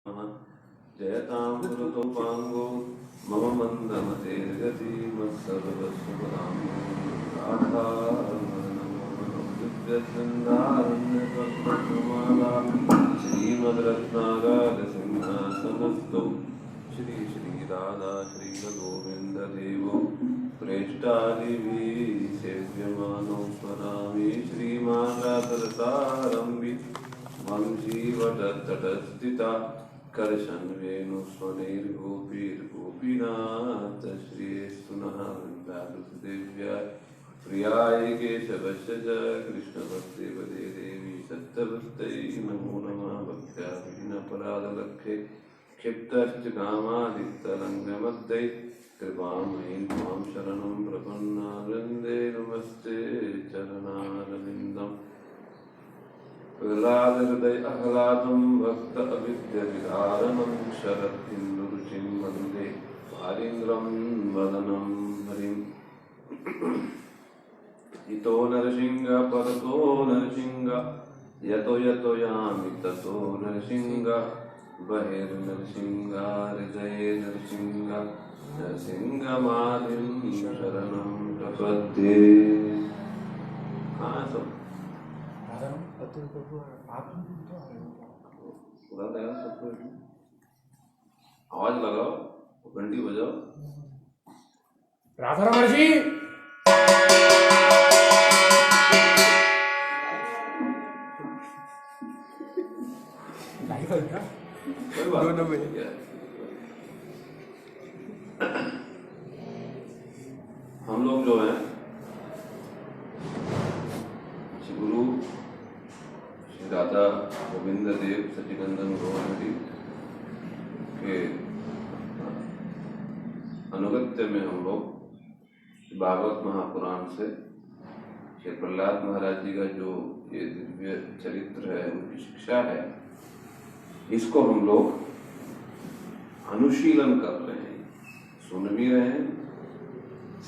जयतां पुरतो पाङ्गो मम मन्दमतेर्गति मत्सर्वस्वपदां राधारमणमनोदिव्यसन्धारण्यकल्पमाला श्रीमद्रत्नागारसिंहासनस्थौ श्री श्री राधा श्रीगोविन्ददेवो प्रेष्ठादिभिः सेव्यमानो स्वरामि श्रीमाता तरसारम्भि वंशीवटतटस्थिता करशन वेणुस्वनैर्गोपीर्गोपीनाथ श्रीस्तुनः वृन्दारुदेव्याय प्रियाय केशवस्य च कृष्णभक्तिपदे देवी सत्यवत्यै नमो नमः भक्त्या विघ्नपराधलक्षे क्षिप्तश्च कामादितरङ्गमध्ये कृपामयीं त्वां शरणं प्रपन्नानन्दे नमस्ते चरणारविन्दम् हृदय आह्लादं भक्त अविद्यविदारणं शरदिन्दुरुचिं वन्दे वारीन्द्रं वदनं हरिम् इतो नरसिंह परतो नरसिंह यतो यतो यामि ततो नरसिंह बहिर्नरसिंह हृदये नरसिंह नरसिंहमादिं शरणं प्रपद्ये। हाँ सब आवाज लगाओ, घंटी बजाओ। राधारमण जी कोई बात नहीं। हम लोग जो हैं गुरु श्री राधा गोविंद देव सच्चिदानंद गौरहरि के अनुगत्य में हम लोग भागवत महापुराण से श्री प्रहलाद महाराज जी का जो ये दिव्य चरित्र है, उनकी शिक्षा है, इसको हम लोग अनुशीलन कर रहे हैं, सुन भी रहे हैं,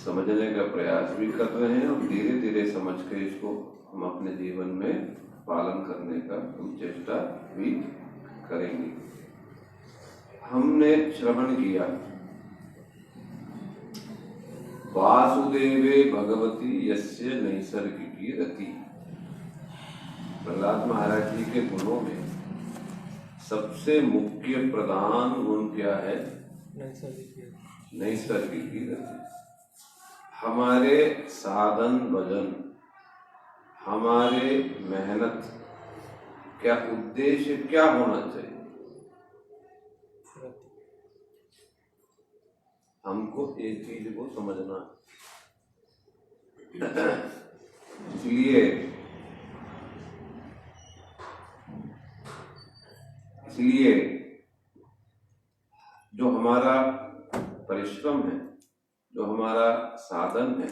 समझने का प्रयास भी कर रहे हैं और धीरे धीरे समझ के इसको हम अपने जीवन में पालन करने का हम चेष्टा भी करेंगे। हमने श्रवण किया वासुदेवे भगवती यस्य नैसर्गिकी रति। प्रहलाद महाराज जी के गुणों में सबसे मुख्य प्रधान गुण क्या है? नैसर्गिकी रति। हमारे साधन भजन, हमारे मेहनत क्या उद्देश्य क्या होना चाहिए? हमको एक चीज को समझना। इसलिए जो हमारा परिश्रम है, जो हमारा साधन है,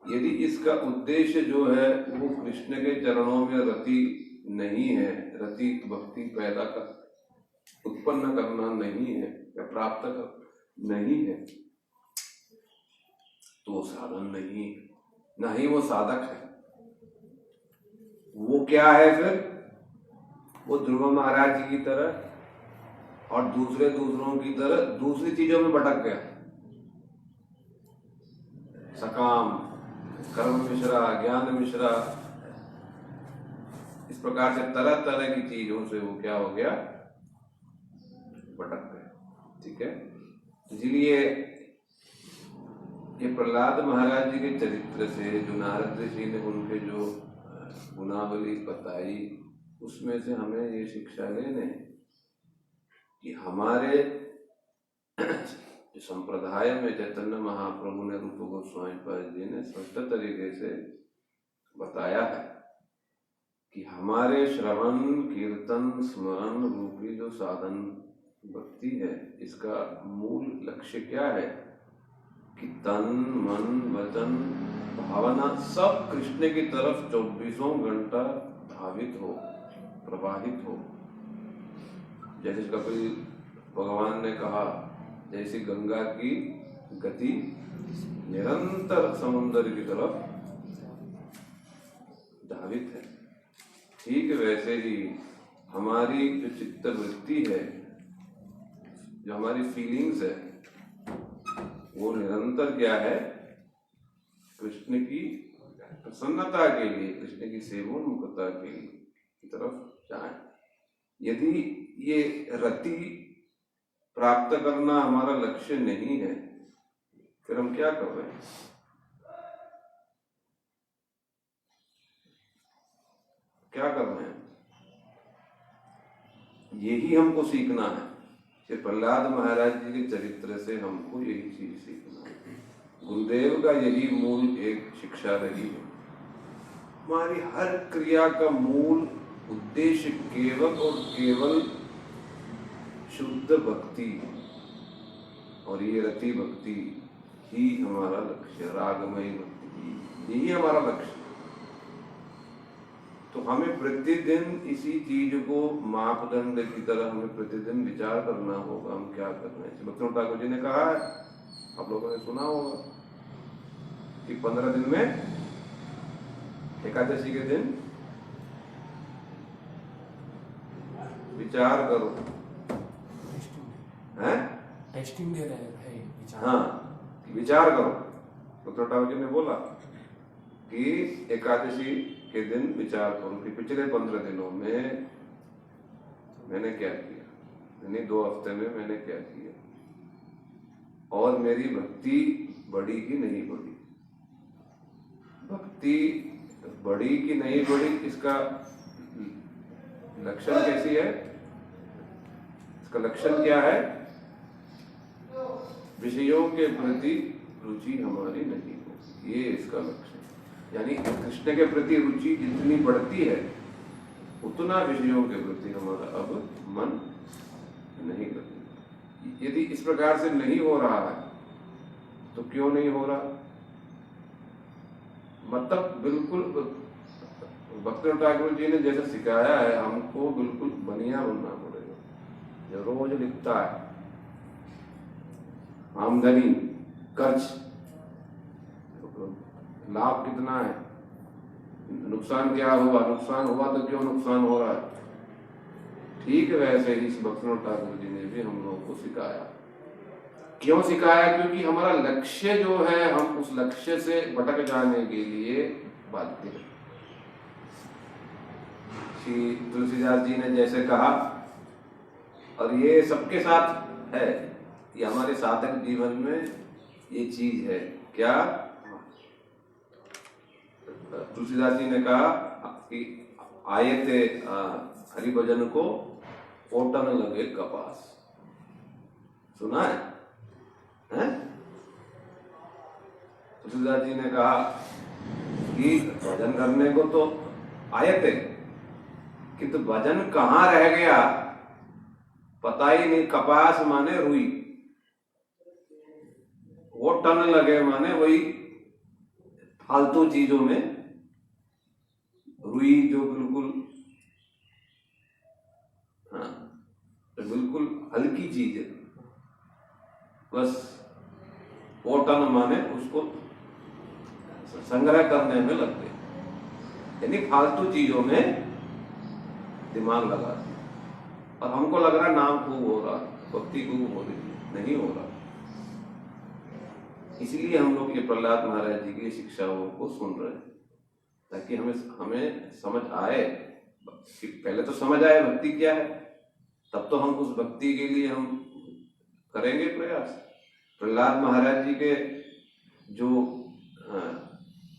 यदि इसका उद्देश्य जो है वो कृष्ण के चरणों में रति नहीं है, रति भक्ति पैदा कर उत्पन्न करना नहीं है या प्राप्त कर नहीं है, तो वो साधन नहीं है, ना ही वो साधक है। वो क्या है फिर? वो ध्रुव महाराज जी की तरह और दूसरों की तरह दूसरी चीजों में भटक गया। सकाम, कर्म मिश्रा, ज्ञान मिश्रा, इस प्रकार से तरह तरह की चीजों से वो क्या हो गया? भटक गया। ठीक है, इसलिए ये प्रहलाद महाराज जी के चरित्र से जो नारद ऋषि ने उनके जो गुणावली बताई, उसमें से हमें ये शिक्षा लेने कि हमारे संप्रदाय में चैतन्य महाप्रभु ने, रूप गोस्वामी पाद जी ने स्पष्ट तरीके से बताया है कि हमारे श्रवण कीर्तन स्मरण रूपी जो साधन भक्ति है, इसका मूल लक्ष्य क्या है कि तन मन वचन भावना सब कृष्ण की तरफ 24 घंटा धावित हो, प्रवाहित हो। जैसे कपिल भगवान ने कहा, जैसी गंगा की गति निरंतर समुद्र की तरफ धावित है, ठीक वैसे ही हमारी जो चित्त वृत्ति है, जो हमारी फीलिंग्स है, वो निरंतर क्या है, कृष्ण की प्रसन्नता के लिए, कृष्ण की सेवोन्मुखता के लिए की तरफ जाए। यदि ये रति प्राप्त करना हमारा लक्ष्य नहीं है, फिर हम क्या कर रहे हैं? क्या कर रहे हैं? यही हमको सीखना है। श्री प्रहलाद महाराज जी के चरित्र से हमको यही चीज सीखना है। गुरुदेव का यही मूल एक शिक्षा रही है। हमारी हर क्रिया का मूल उद्देश्य केवल और केवल शुद्ध भक्ति और ये रति भक्ति ही हमारा लक्ष्य, रागमयी भक्ति, यही हमारा लक्ष्य। तो हमें प्रतिदिन इसी चीज को मापदंड की तरह हमें प्रतिदिन विचार करना होगा, हम क्या कर रहे हैं। भक्ति ठाकुर जी ने कहा है, आप लोगों ने सुना होगा कि 15 दिन में, एकादशी के दिन विचार करो, हैं? टेस्टिंग दे रहे हैं विचार। हाँ, विचार करो। भक्ति ठाकुर जी ने बोला कि एकादशी के दिन विचार करो कि पिछले 15 दिनों में मैंने क्या किया, यानी 2 हफ्ते में मैंने क्या किया, और मेरी भक्ति बढ़ी कि नहीं बढ़ी। भक्ति बढ़ी कि नहीं बढ़ी, इसका लक्षण कैसी है? इसका लक्षण क्या है? विषयों के प्रति रुचि हमारी नहीं होती, ये इसका लक्षण। यानी कृष्ण के प्रति रुचि जितनी बढ़ती है, उतना विषयों के प्रति हमारा अब मन नहीं करता। यदि इस प्रकार से नहीं हो रहा है, तो क्यों नहीं हो रहा? मतलब बिल्कुल भक्ति ठाकुर जी ने जैसे सिखाया है, हमको बिल्कुल बनिया बनना पड़ेगा। जो रोज लिखता है आमदनी, खर्च, लाभ कितना है, नुकसान क्या हुआ, नुकसान हुआ तो क्यों नुकसान हो रहा है, ठीक वैसे ही इस भक्ति ठाकुर जी ने भी हम लोगों को सिखाया। क्यों सिखाया? क्योंकि हमारा लक्ष्य जो है, हम उस लक्ष्य से भटक जाने के लिए बाध्य हैं। श्री तुलसीदास जी ने जैसे कहा, और ये सबके साथ है, ये हमारे साधक जीवन में ये चीज है। क्या? तुलसीदास जी ने कहा कि आए थे हरिभजन को ओटन लगे कपास। सुना है? तुलसीदास जी ने कहा कि भजन करने को तो आए थे, किंतु भजन कहाँ रह गया पता ही नहीं। कपास माने रुई, वो टन लगे माने वही फालतू चीजों में। रुई जो बिल्कुल, हाँ, बिल्कुल हल्की चीज है, बस वो टन माने उसको संग्रह करने में लगते, यानी फालतू चीजों में दिमाग लगाते। और हमको लग रहा नाम खूब हो रहा, भक्ति खूब हो रही, नहीं हो रहा। इसलिए हम लोग ये प्रहलाद महाराज जी की शिक्षाओं को सुन रहे हैं, ताकि हमें समझ आए कि पहले तो समझ आए भक्ति क्या है, तब तो हम उस भक्ति के लिए हम करेंगे प्रयास। प्रहलाद महाराज जी के जो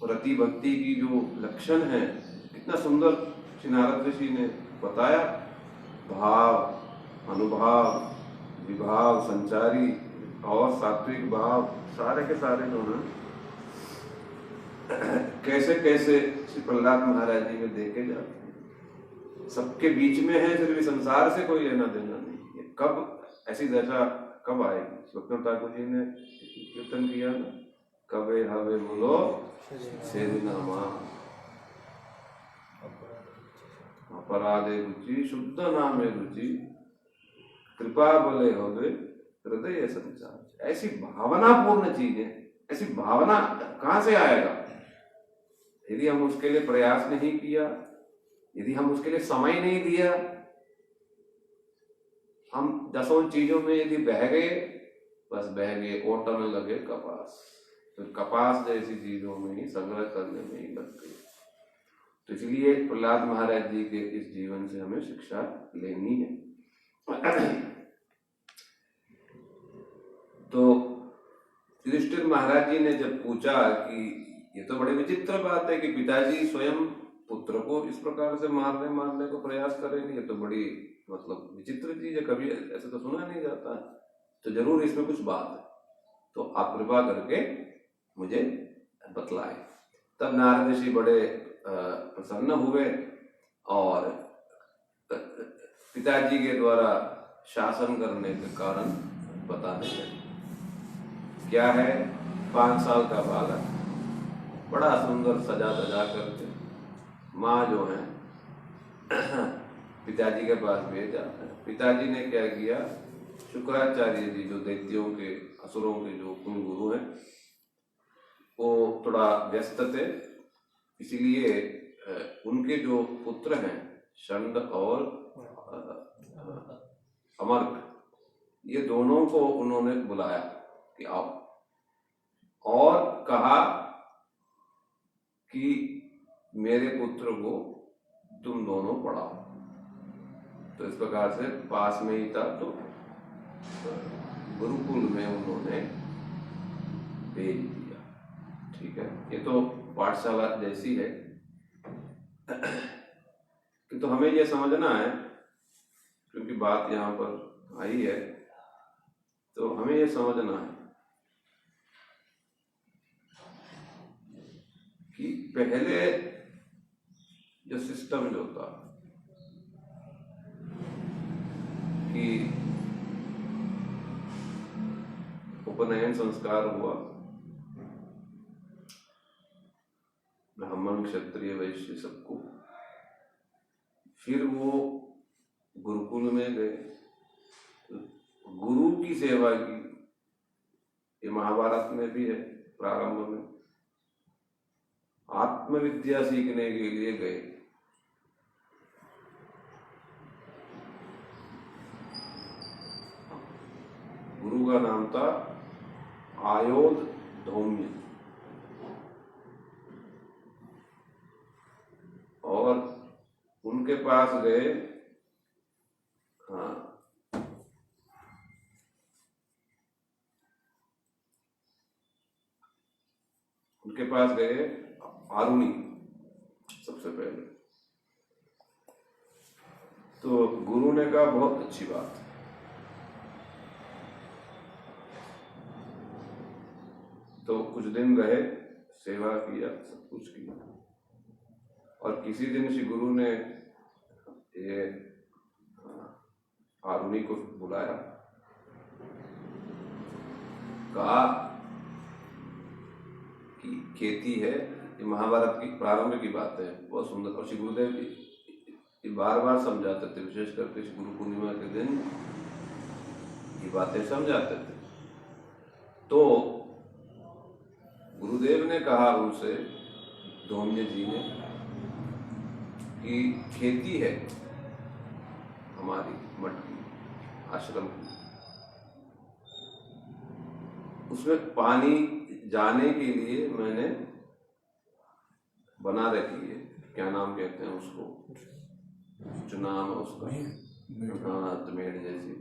रति भक्ति की जो लक्षण है, कितना सुंदर श्री नारद ऋषि ने बताया। भाव, अनुभाव, विभाव, संचारी और सात्विक भाव, सारे के सारे जो है कैसे कैसे श्री प्रहलाद महाराज जी में देखे जाते हैं। सबके बीच में है, फिर भी संसार से कोई लेना देना नहीं। कब ऐसी दशा कब आएगी? भक्ति ठाकुर जी ने कीर्तन किया ना, कबे हवे बोलो से नामा अपराधे रुचि शुद्ध नामे रुचि कृपा बोले होवे हृदय संचार। ऐसी भावना पूर्ण चीज है। ऐसी भावना कहां से आएगा? यदि हम उसके लिए प्रयास नहीं किया, यदि हम उसके लिए समय नहीं दिया, हम 10 चीजों में यदि बह गए, बस बह गए, ओटन लगे कपास, फिर कपास जैसी चीजों में ही संग्रह करने में ही लग गए। तो इसलिए प्रहलाद महाराज जी के इस जीवन से हमें शिक्षा लेनी है। तो युधिष्ठिर महाराज जी ने जब पूछा कि ये तो बड़ी विचित्र बात है कि पिताजी स्वयं पुत्र को इस प्रकार से मारने को प्रयास करेंगे, ये तो बड़ी मतलब विचित्र चीज है, कभी ऐसे तो सुना नहीं जाता, तो जरूर इसमें कुछ बात है, तो आप कृपा करके मुझे बतलाए। तब नारद ऋषि बड़े प्रसन्न हुए और पिताजी के द्वारा शासन करने के कारण बताने लगे। क्या है, 5 साल का बालक, बड़ा सुंदर सजा धजा करके माँ जो है पिताजी के पास भेजा। पिताजी ने क्या किया, शुक्राचार्य जी जो दैत्यों के असुरों के जो कुल गुरु हैं, वो थोड़ा व्यस्त थे, इसीलिए उनके जो पुत्र हैं षंड और अमर्क, ये दोनों को उन्होंने बुलाया कि आओ, और कहा कि मेरे पुत्र को तुम दोनों पढ़ाओ। तो इस प्रकार से पास में ही था, तो गुरुकुल में उन्होंने भेज दिया। ठीक है, ये तो पाठशाला जैसी है, किंतु हमें यह समझना है, क्योंकि बात यहाँ पर आई है, तो हमें यह समझना है कि पहले जो सिस्टम जो था कि उपनयन संस्कार हुआ, ब्राह्मण क्षत्रिय वैश्य सबको, फिर वो गुरुकुल में गए, गुरु की सेवा की। ये महाभारत में भी है, प्रारंभ में आत्मविद्या सीखने के लिए गए। गुरु का नाम था आयोध धौम्य, और उनके पास गए, हाँ, उनके पास गए आरुणि सबसे पहले। तो गुरु ने कहा बहुत अच्छी बात है, तो कुछ दिन रहे, सेवा किया, सब कुछ किया, और किसी दिन श्री गुरु ने ये आरुणि को बुलाया, कहा कि खेती है, ये महाभारत की प्रारंभ की बात है, बहुत सुंदर, और श्री गुरुदेव ये बार बार समझाते थे, विशेष करके श्री गुरु पूर्णिमा के दिन ये बातें समझाते थे। तो गुरुदेव ने कहा उनसे, धौम्य जी ने, कि खेती है हमारी मठ की, आश्रम की, उसमें पानी जाने के लिए मैंने बना रखी है, क्या नाम कहते हैं उसको, जो नाम है उसका, हाँ, तमेड़ जैसी,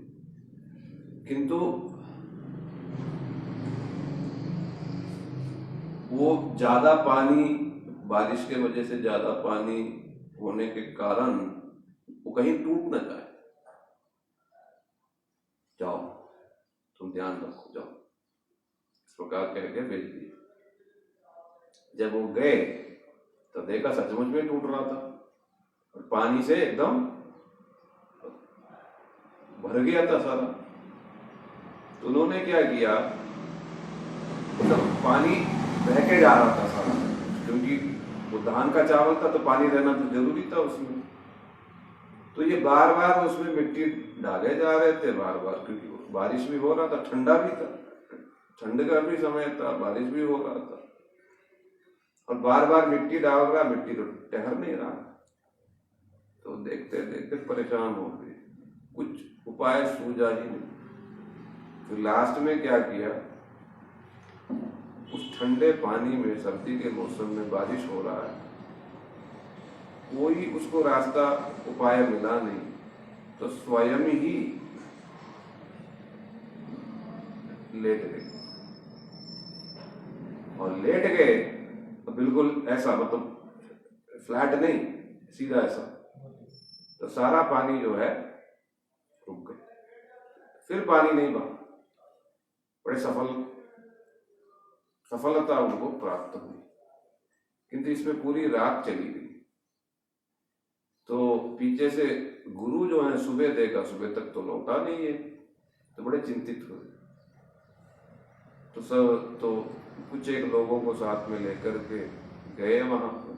किंतु वो ज्यादा पानी, बारिश के वजह से ज्यादा पानी होने के कारण वो कहीं टूट न जाए, जाओ तुम ध्यान रखो, जाओ, इस प्रकार कह के भेज दिए। जब वो गए तो देखा सचमुच में टूट रहा था, और पानी से एकदम भर गया था सारा। तो उन्होंने क्या किया, तो पानी बह के जा रहा था सारा, क्योंकि वो धान का चावल था तो पानी रहना तो जरूरी था उसमें। तो ये बार बार उसमें मिट्टी डाले जा रहे थे, बार बार, क्योंकि बारिश भी हो रहा था, ठंडा भी था, ठंड का भी समय था, बारिश भी हो रहा था, और बार बार मिट्टी डाल रहा, मिट्टी तो ठहर नहीं रहा। तो देखते देखते परेशान हो गए, कुछ उपाय सूझा ही नहीं। फिर लास्ट में क्या किया, उस ठंडे पानी में, सर्दी के मौसम में बारिश हो रहा है, कोई उसको रास्ता उपाय मिला नहीं, तो स्वयं ही लेट गए। और लेट गए तो बिल्कुल ऐसा, मतलब फ्लैट नहीं, सीधा ऐसा, तो सारा पानी जो है रुक गया, फिर पानी नहीं बहा। बड़े सफलता उनको प्राप्त हुई, किंतु इसमें पूरी रात चली गई। तो पीछे से गुरु जो है सुबह देखा, सुबह तक तो लौटा नहीं है, तो बड़े चिंतित हुए। तो कुछ एक लोगों को साथ में लेकर के गए वहां पर,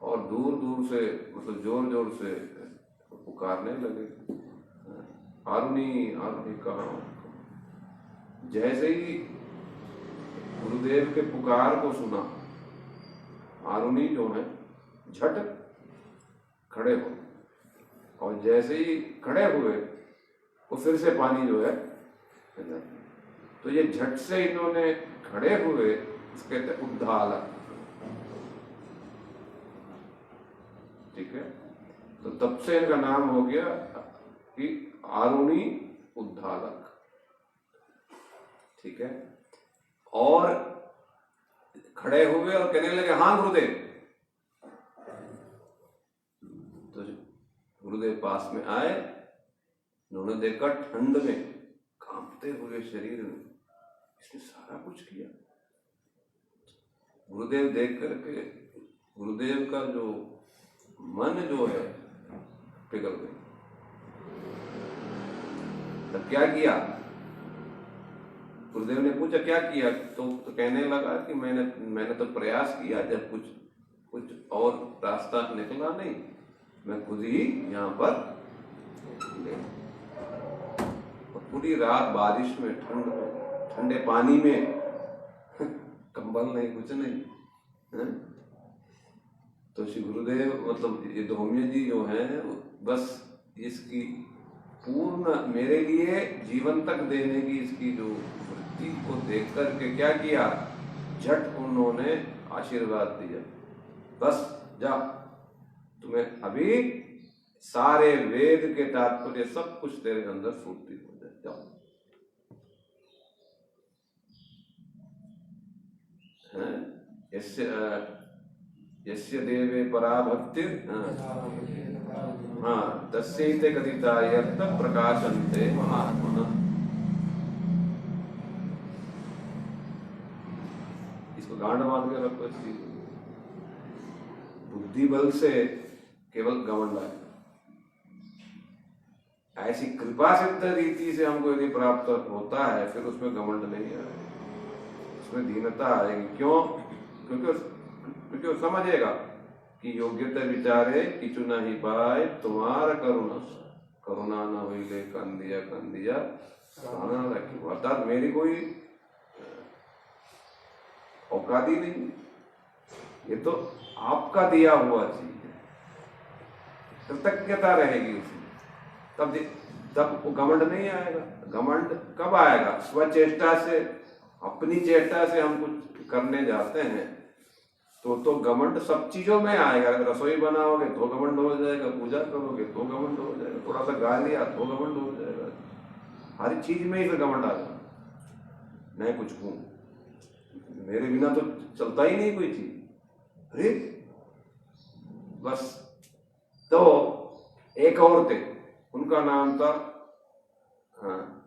और दूर दूर से, मतलब जोर जोर से पुकारने लगे, आरुणि आरुणि कहाँ। जैसे ही गुरुदेव के पुकार को सुना, आरुणि जो है झट खड़े हो, और जैसे ही खड़े हुए वो फिर से पानी जो है, तो ये झट से इन्होंने खड़े हुए, इसके उद्धालक, ठीक है। तो तब से इनका नाम हो गया कि आरुणि उद्धालक, ठीक है। और खड़े हुए और कहने लगे, हाँ गुरुदेव। तो गुरुदेव पास में आए, उन्होंने देखा ठंड में कांपते हुए शरीर में इसने सारा कुछ किया। गुरुदेव देख करके गुरुदेव का जो मन जो है पिघल गया। तब क्या किया, गुरुदेव ने पूछा क्या किया, तो कहने लगा कि मैंने तो प्रयास किया, जब कुछ और रास्ता निकला नहीं, मैं खुद ही यहाँ पर ले। और पूरी रात बारिश में, ठंडे पानी में, कंबल नहीं, कुछ नहीं है? तो श्री गुरुदेव, मतलब ये धौम्य जी जो हैं, बस इसकी पूर्ण मेरे लिए जीवन तक देने की इसकी जो वृत्ति को देख करके क्या किया, झट उन्होंने आशीर्वाद दिया, बस जा, तुम्हें अभी सारे वेद के तात्पर्य सब कुछ तेरे अंदर फूर्ति हो जाए, जाओ। यस्य देवे परा भक्ति, हाँ, तस्यैते कथितायर्थ प्रकाशन्ते महात्मनः। इसको गांड मान के रखो। इसकी बुद्धि बल से केवल घमंड है, ऐसी कृपा सिद्ध रीति से हमको यदि प्राप्त होता है, फिर उसमें घमंड नहीं आएगा, उसमें दीनता आएगी। क्यों? क्योंकि वो समझेगा कि योग्यता विचारे किचु नहीं पाए तुम्हारा करुणा न हुई कंदिया खाना रखी। अर्थात मेरी कोई औकात ही नहीं, ये तो आपका दिया हुआ चीज है, कृतज्ञता रहेगी उसमें, तब वो घमंड नहीं आएगा। घमंड कब आएगा? स्वचेष्टा से, अपनी चेष्टा से हम कुछ करने जाते हैं तो घमंड सब चीजों में आएगा। रसोई बनाओगे तो घमंड हो जाएगा, पूजा करोगे तो घमंड हो जाएगा, थोड़ा सा गा लिया तो घमंड हो जाएगा, हर चीज में ही फिर घमंड आ जाएगा। मैं कुछ हूं, मेरे बिना तो चलता ही नहीं कोई चीज, अरे बस। तो एक और थे, उनका नाम था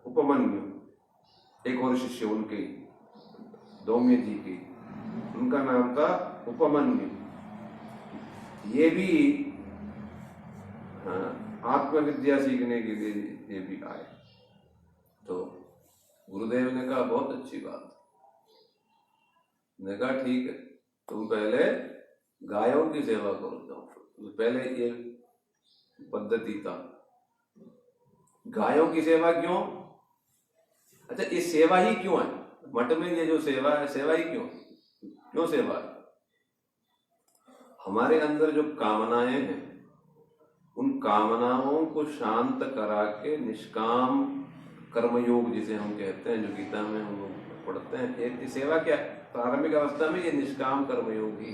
उपमन्यु, एक और शिष्य उनके धौम्य जी की, उनका नाम था उपमन्यु। ये भी आत्मविद्या सीखने के लिए ये भी आए। तो गुरुदेव ने कहा बहुत अच्छी बात, ने कहा ठीक है, तुम पहले गायों की सेवा करो जाओ। तो पहले ये पद्धति था। गायों की सेवा क्यों? अच्छा, ये सेवा ही क्यों है? मठ में ये जो सेवा है, सेवा ही क्यों सेवा है? हमारे अंदर जो कामनाएं हैं उन कामनाओं को शांत करा के निष्काम कर्मयोग जिसे हम कहते हैं, जो गीता में हम लोग पढ़ते हैं, ये सेवा क्या प्रारंभिक अवस्था में ये निष्काम कर्मयोग ही,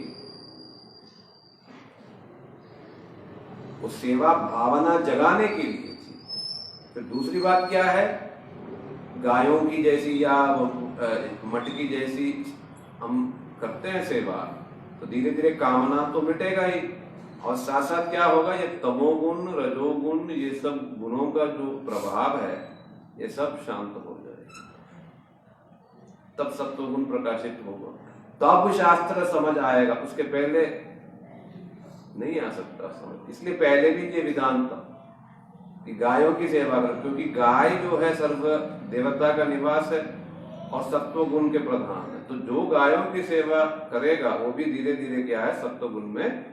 वो सेवा भावना जगाने के लिए थी। फिर दूसरी बात क्या है, गायों की जैसी या मटकी जैसी हम करते हैं सेवा, तो धीरे धीरे कामना तो मिटेगा ही, और साथ साथ क्या होगा, ये तमोगुण रजोगुण ये सब गुणों का जो प्रभाव है ये सब शांत हो जाएगा, तब सत्वगुण प्रकाशित होगा, तब शास्त्र समझ आएगा, उसके पहले नहीं आ सकता समझ। इसलिए पहले भी ये विधान था कि गायों की सेवा करो, क्योंकि गाय जो है सर्व देवता का निवास है और सत्व गुण के प्रधान है, तो जो गायों की सेवा करेगा वो भी धीरे धीरे क्या है, सत्व गुण में,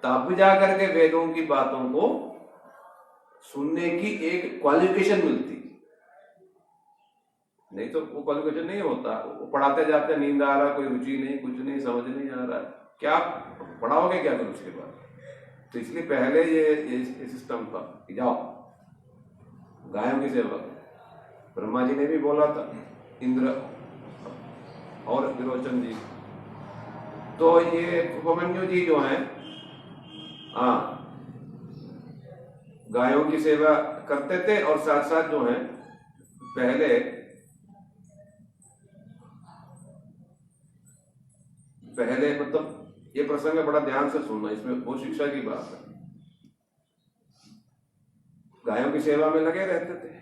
तब जाकर के वेदों की बातों को सुनने की एक क्वालिफिकेशन मिलती, नहीं तो वो क्वालिफिकेशन नहीं होता। वो पढ़ाते जाते नींद आ रहा, कोई रुचि नहीं, कुछ नहीं, समझ नहीं आ रहा, क्या पढ़ाओगे क्या फिर उसके बाद। तो इसलिए पहले ये सिस्टम था कि जाओ गायों की सेवा। ब्रह्मा जी ने भी बोला था, इंद्र और विरोचन जी, तो ये उपमन्यु जी जो हैं, हाँ, गायों की सेवा करते थे और साथ साथ जो है पहले मतलब ये प्रसंग है, बड़ा ध्यान से सुनना, इसमें वो शिक्षा की बात है। गायों की सेवा में लगे रहते थे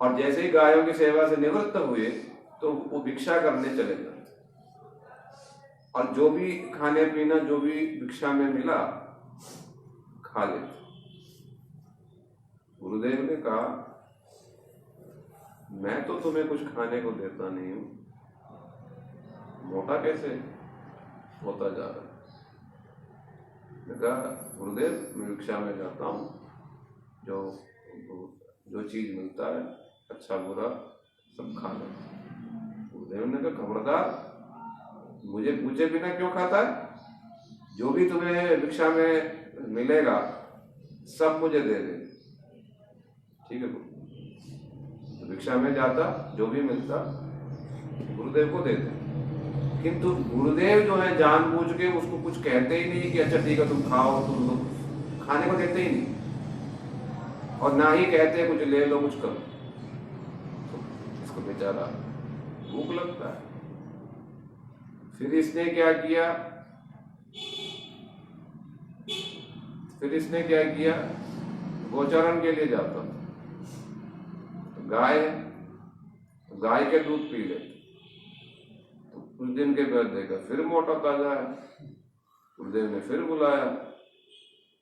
और जैसे ही गायों की सेवा से निवृत्त हुए तो वो भिक्षा करने चले गए, और जो भी खाने पीना जो भी भिक्षा में मिला खा लेते। गुरुदेव ने कहा, मैं तो तुम्हें कुछ खाने को देता नहीं हूं, मोटा कैसे होता जा रहा है। मैं कहा, गुरुदेव मैं भिक्षा में जाता हूं, जो चीज मिलता है अच्छा बुरा सब खा लेता। गुरुदेव ने कहा, खबरदार, मुझे पूछे बिना क्यों खाता है, जो भी तुम्हें भिक्षा में मिलेगा सब मुझे दे दे, ठीक है। तो भिक्षा में जाता, जो भी मिलता गुरुदेव को देते, किंतु गुरुदेव जो है जानबूझ के उसको कुछ कहते ही नहीं कि अच्छा ठीक है तुम खाओ, तुम लोग खाने को देते ही नहीं, और ना ही कहते कुछ ले लो कुछ करो। तो इसको बेचारा भूख लगता है। फिर इसने क्या किया, गोचरण के लिए जाता था, तो गाय के दूध पी ले, तो कुछ दिन के बाद देखा फिर मोटा ताजा है। गुरुदेव ने फिर बुलाया,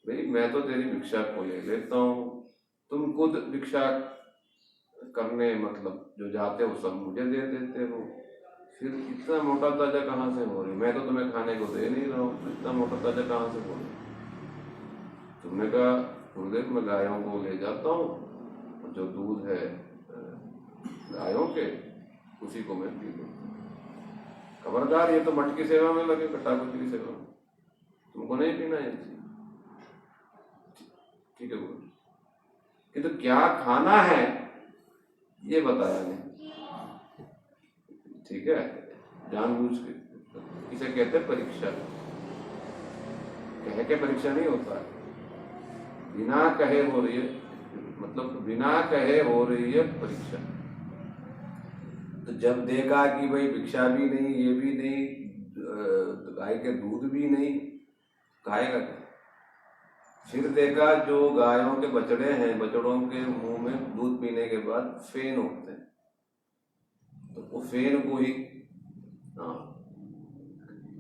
भाई मैं तो तेरी भिक्षा को ले लेता हूँ, तुम खुद भिक्षा करने मतलब जो जाते हो सब मुझे दे देते हो, फिर इतना मोटा ताजा कहाँ से हो रही, मैं तो तुम्हें खाने को दे नहीं रहा हूँ, इतना मोटा ताजा कहाँ से हो रही। तुमने कहा, गुरुदेव मैं गायों को ले जाता हूँ, जो दूध है गायों के उसी को मैं पी लेता हूँ। खबरदार, ये तो मटकी सेवा में लगे, कटाकुटी की सेवा में, तुमको नहीं पीना है। ठीक है गुरु, किंतु क्या खाना है ये बताया नहीं, ठीक है, जानबूझ के। इसे कहते हैं परीक्षा। कह के परीक्षा नहीं होता है, बिना कहे हो रही है, मतलब बिना कहे हो रही है परीक्षा। तो जब देखा कि भाई भिक्षा भी नहीं, ये भी नहीं, गाय के दूध भी नहीं, खाएगा क्या। फिर देखा जो गायों के बछड़े हैं, बछड़ों के मुंह में दूध पीने के बाद फेन होते हैं, तो वो फेन को ही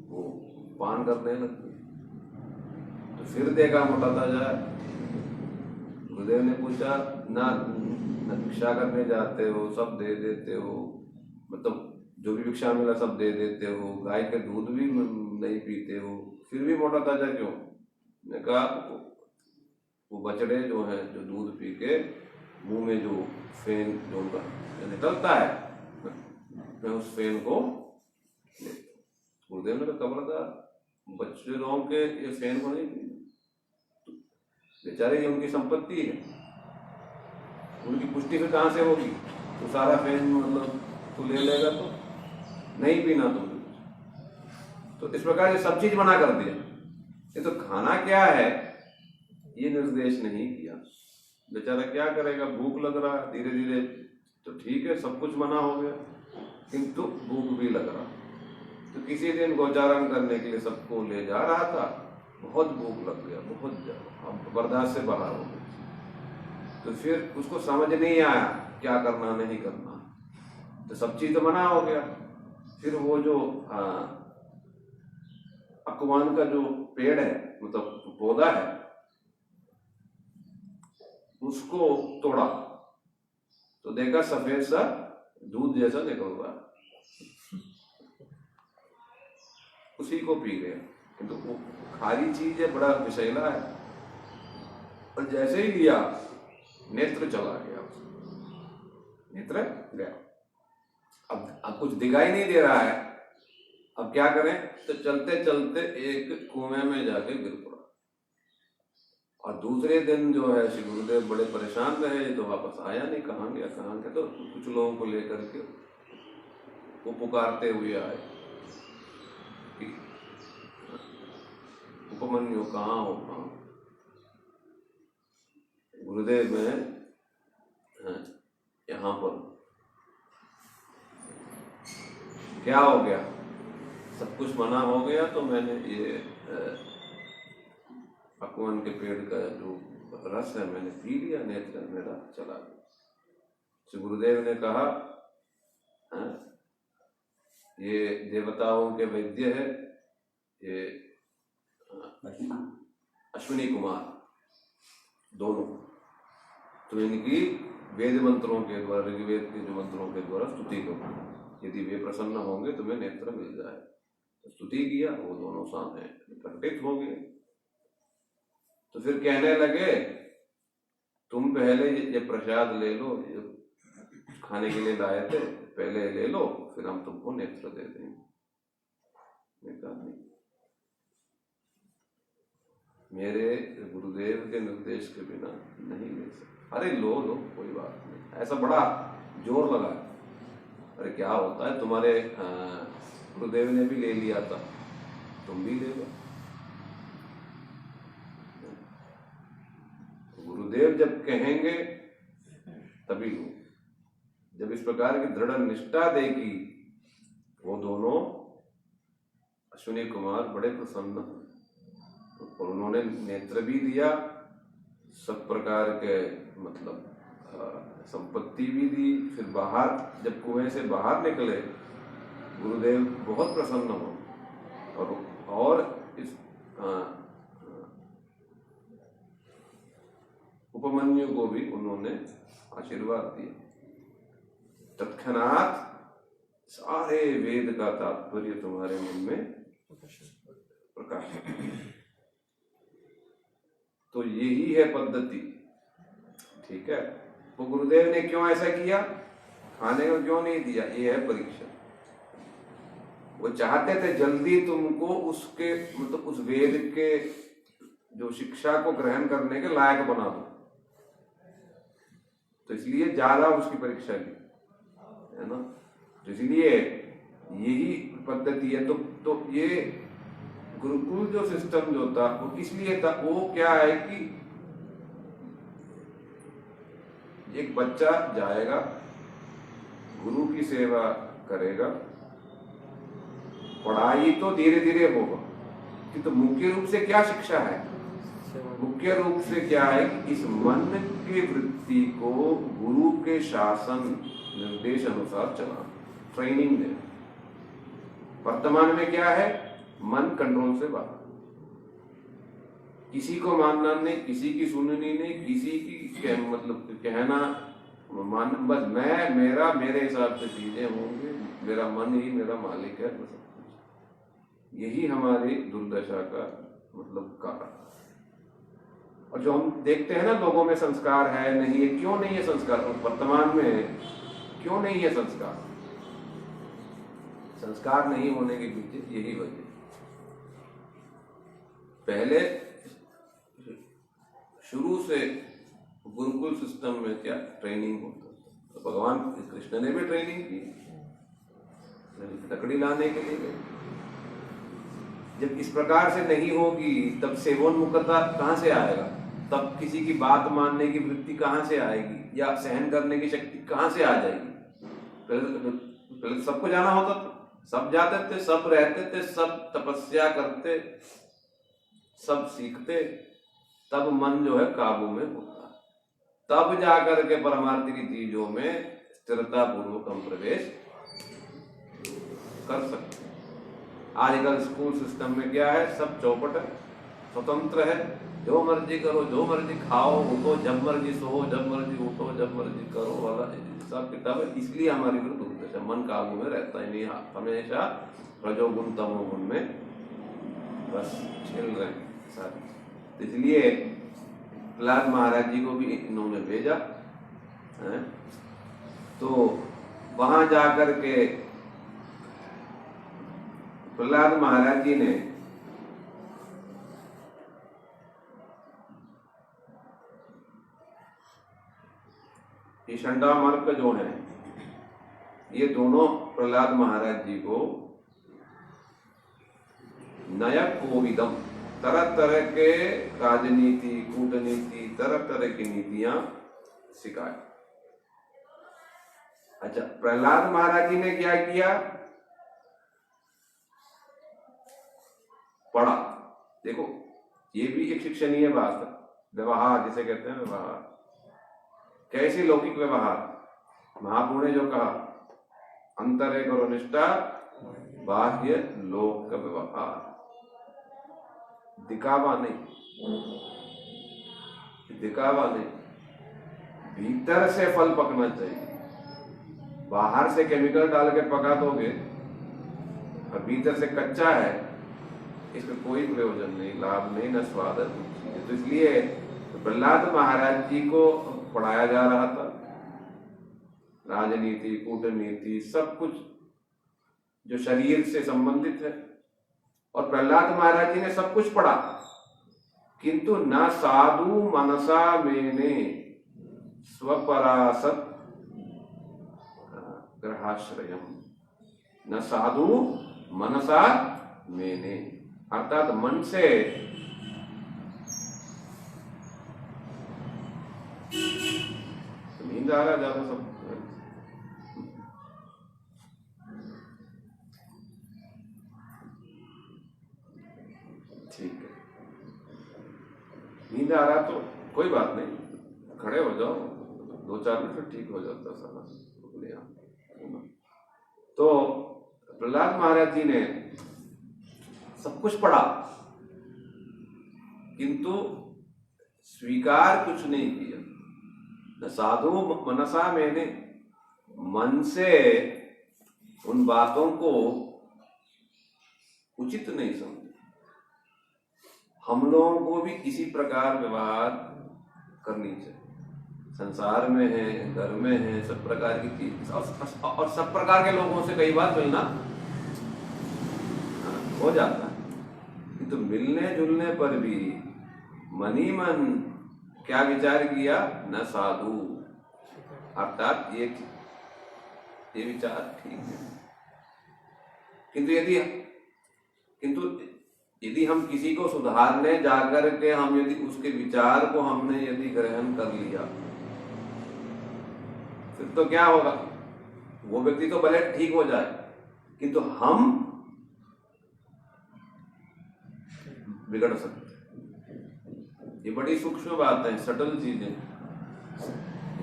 वो पान करने लगते। तो फिर देखा मोटा ताजा। गुरुदेव ने पूछा, ना भिक्षा करने जाते हो सब दे देते हो, मतलब जो भी भिक्षा मिला सब दे देते हो, गाय के दूध भी नहीं पीते हो, फिर भी मोटा ताजा क्यों। ने कहा, वो बछड़े जो है जो दूध पी के मुंह में जो फेन जो उनका निकलता है, मैं उस फेन को ले। गुरुदेव ने कहा, खबरदार, बछड़ों के ये फेन को नहीं पीना। बेचारे ये उनकी संपत्ति है, उनकी पुष्टि फिर कहाँ से होगी? तो सारा फैन मतलब तू ले लेगा तो नहीं पीना तुम। तो इस प्रकार से सब चीज मना कर दिया। ये तो खाना क्या है ये निर्देश नहीं किया। बेचारा क्या करेगा, भूख लग रहा है, धीरे धीरे तो ठीक है सब कुछ मना हो गया, किंतु भूख भी लग रहा। तो किसी दिन गोचारण करने के लिए सबको ले जा रहा था, बहुत भूख लग गया, बहुत ज्यादा, अब बर्दाश्त से बाहर हो गया। तो फिर उसको समझ नहीं आया क्या करना नहीं करना, तो सब चीज तो मना हो गया। फिर वो जो अकवान का जो पेड़ है, मतलब पौधा है, उसको तोड़ा तो देखा सफेद सा दूध जैसा निकल रहा है, उसी को पी गया। किंतु वो खारी चीज है, बड़ा विषैला है, और जैसे ही लिया नेत्र चला गया, नेत्र गया। अब कुछ दिखाई नहीं दे रहा है, अब क्या करें? तो चलते चलते एक कुएं में जाके गिर पड़ा। और दूसरे दिन जो है श्री गुरुदेव बड़े परेशान रहे, तो वापस आया नहीं, कहाँ गया कहाँ गया। तो कुछ लोगों को लेकर के वो पुकारते हुए आए कि उपमन्यु कहाँ हो, कहाँ? गुरुदेव में यहाँ पर क्या हो गया, सब कुछ मना हो गया, तो मैंने ये अकवन के पेड़ का जो रस है मैंने पी लिया, नेत्र मेरा चला गया। श्री गुरुदेव ने कहा ये देवताओं के वैद्य है, ये अश्विनी कुमार दोनों, तो इनकी वेद मंत्रों के द्वारा, ऋग्वेद के जो मंत्रों के द्वारा स्तुति करो, यदि वे प्रसन्न होंगे तुम्हें नेत्र मिल जाए। तो स्तुति किया, वो दोनों सामने प्रकटित हो गए। तो फिर कहने लगे तुम पहले ये प्रसाद ले लो, ये खाने के लिए लाए थे, पहले ले लो, फिर हम तुमको नेत्र दे देंगे। मैं कहा नहीं, मेरे गुरुदेव के निर्देश के बिना नहीं ले सकते। अरे लो लो कोई बात नहीं, ऐसा बड़ा जोर लगा। अरे क्या होता है, तुम्हारे गुरुदेव ने भी ले लिया था, तुम भी ले लो। गुरुदेव जब कहेंगे तभी लो। जब इस प्रकार की दृढ़ निष्ठा देखी, वो दोनों अश्विनी कुमार बड़े प्रसन्न, और उन्होंने नेत्र भी दिया, सब प्रकार के मतलब संपत्ति भी दी। फिर बाहर जब कुएं से बाहर निकले, गुरुदेव बहुत प्रसन्न हो, और इस उपमन्यु को भी उन्होंने आशीर्वाद दिया। तत्क्षणात सारे वेद का तात्पर्य तुम्हारे मन में प्रकाश। तो यही है पद्धति, ठीक है। वो गुरुदेव ने क्यों ऐसा किया, खाने को क्यों नहीं दिया, ये है परीक्षा। वो चाहते थे जल्दी तुमको उसके मतलब उस वेद के जो शिक्षा को ग्रहण करने के लायक बना दो, तो इसलिए ज्यादा उसकी परीक्षा ली, है ना। तो इसलिए यही पद्धति है। तो ये गुरुकुल जो सिस्टम जो था वो किस लिए था, वो क्या है कि एक बच्चा जाएगा, गुरु की सेवा करेगा, पढ़ाई तो धीरे धीरे होगा, कि तो मुख्य रूप से क्या शिक्षा है, मुख्य रूप से क्या है कि इस मन की वृत्ति को गुरु के शासन निर्देश अनुसार चलाना, ट्रेनिंग देना। वर्तमान में क्या है, मन कंट्रोल से बाहर, किसी को मानना नहीं, किसी की सुननी नहीं, किसी की मतलब कहना मान, बस मैं मेरा मेरे हिसाब से चीजें होंगी, मेरा मन ही मेरा मालिक है, बस। यही हमारी दुर्दशा का मतलब कारण। और जो हम देखते हैं ना लोगों में संस्कार है नहीं है, क्यों नहीं है संस्कार, और वर्तमान में क्यों नहीं है संस्कार, संस्कार नहीं होने के पीछे यही वजह। पहले शुरू से गुरुकुल सिस्टम में क्या ट्रेनिंग होता था। तो भगवान कृष्ण ने भी ट्रेनिंग की, लकड़ी लाने के लिए गए। जब इस प्रकार से नहीं होगी तब सेवोन्मुखता कहाँ से आएगा, तब किसी की बात मानने की वृत्ति कहाँ से आएगी, या सहन करने की शक्ति कहाँ से आ जाएगी। पहले सबको जाना होता था, सब जाते थे, सब रहते थे, सब तपस्या करते, सब सीखते, तब मन जो है काबू में होता, तब जाकर के परमार्थिक चीजों में स्थिरता पूर्वक हम प्रवेश कर सकते हैं। आजकल स्कूल सिस्टम में क्या है, सब चौपट है, स्वतंत्र है, जो मर्जी करो, जो मर्जी खाओ, उठो, जब मर्जी सो, जब मर्जी उठो, जब मर्जी करो वाला सब किताब है। इसलिए हमारी दुर्दशा, मन काबू में रहता ही नहीं, हमेशा रजोगुण तमोगुण में बस खेल रहे हैं सारी। इसलिए प्रहलाद महाराज जी को भी इन्होंने भेजा है। तो वहां जाकर के प्रहलाद महाराज जी ने ये षंडामर्क जो है, ये दोनों प्रहलाद महाराज जी को नया कोविदम, तरह तरह के राजनीति, कूटनीति, तरह तरह की नीतियां सिखाई। अच्छा, प्रहलाद महाराज जी ने क्या किया, पढ़ा। देखो, ये भी एक शिक्षणीय बात है, व्यवहार जिसे कहते हैं व्यवहार। कैसी लौकिक व्यवहार, महापुरुष ने जो कहा, अंतरे करो निष्ठा, बाह्य लोक का व्यवहार, दिखावा नहीं, दिखावा नहीं, भीतर से फल पकना चाहिए। बाहर से केमिकल डाल के पका दोगे और भीतर से कच्चा है, इसमें कोई प्रयोजन नहीं, लाभ नहीं, न स्वाद है। तो इसलिए प्रहलाद महाराज जी को पढ़ाया जा रहा था, राजनीति, कूटनीति, सब कुछ जो शरीर से संबंधित है। और प्रहलाद महाराज जी ने सब कुछ पढ़ा, किंतु न साधु मनसा मेने स्वपरासत ग्रहाश्रयम, न साधु मनसा मेने, अर्थात मन से नींद आ रहा ज्यादा सब ठीक है। नींद आ रहा तो कोई बात नहीं, खड़े हो जाओ, 2-4 मिनट फिर ठीक हो जाता सारा। तो प्रहलाद महाराज जी ने सब कुछ पढ़ा, किंतु स्वीकार कुछ नहीं किया। न साधु मनसा मैंने, मन से उन बातों को उचित नहीं समझा। हम लोगों को भी इसी प्रकार व्यवहार करनी चाहिए। संसार में है, घर में है, सब प्रकार की चीज और सब प्रकार के लोगों से कई बार मिलना हो जाता है। तो मिलने जुलने पर भी मन ही मन क्या विचार किया, न साधु, अर्थात ये विचार ठीक है। किंतु यदि हम किसी को सुधारने जाकर के हम यदि उसके विचार को हमने यदि ग्रहण कर लिया, फिर तो क्या होगा, वो व्यक्ति तो भले ठीक हो जाए, किंतु हम बिगड़ सकते। ये बड़ी सूक्ष्म बात है, सटल चीजें,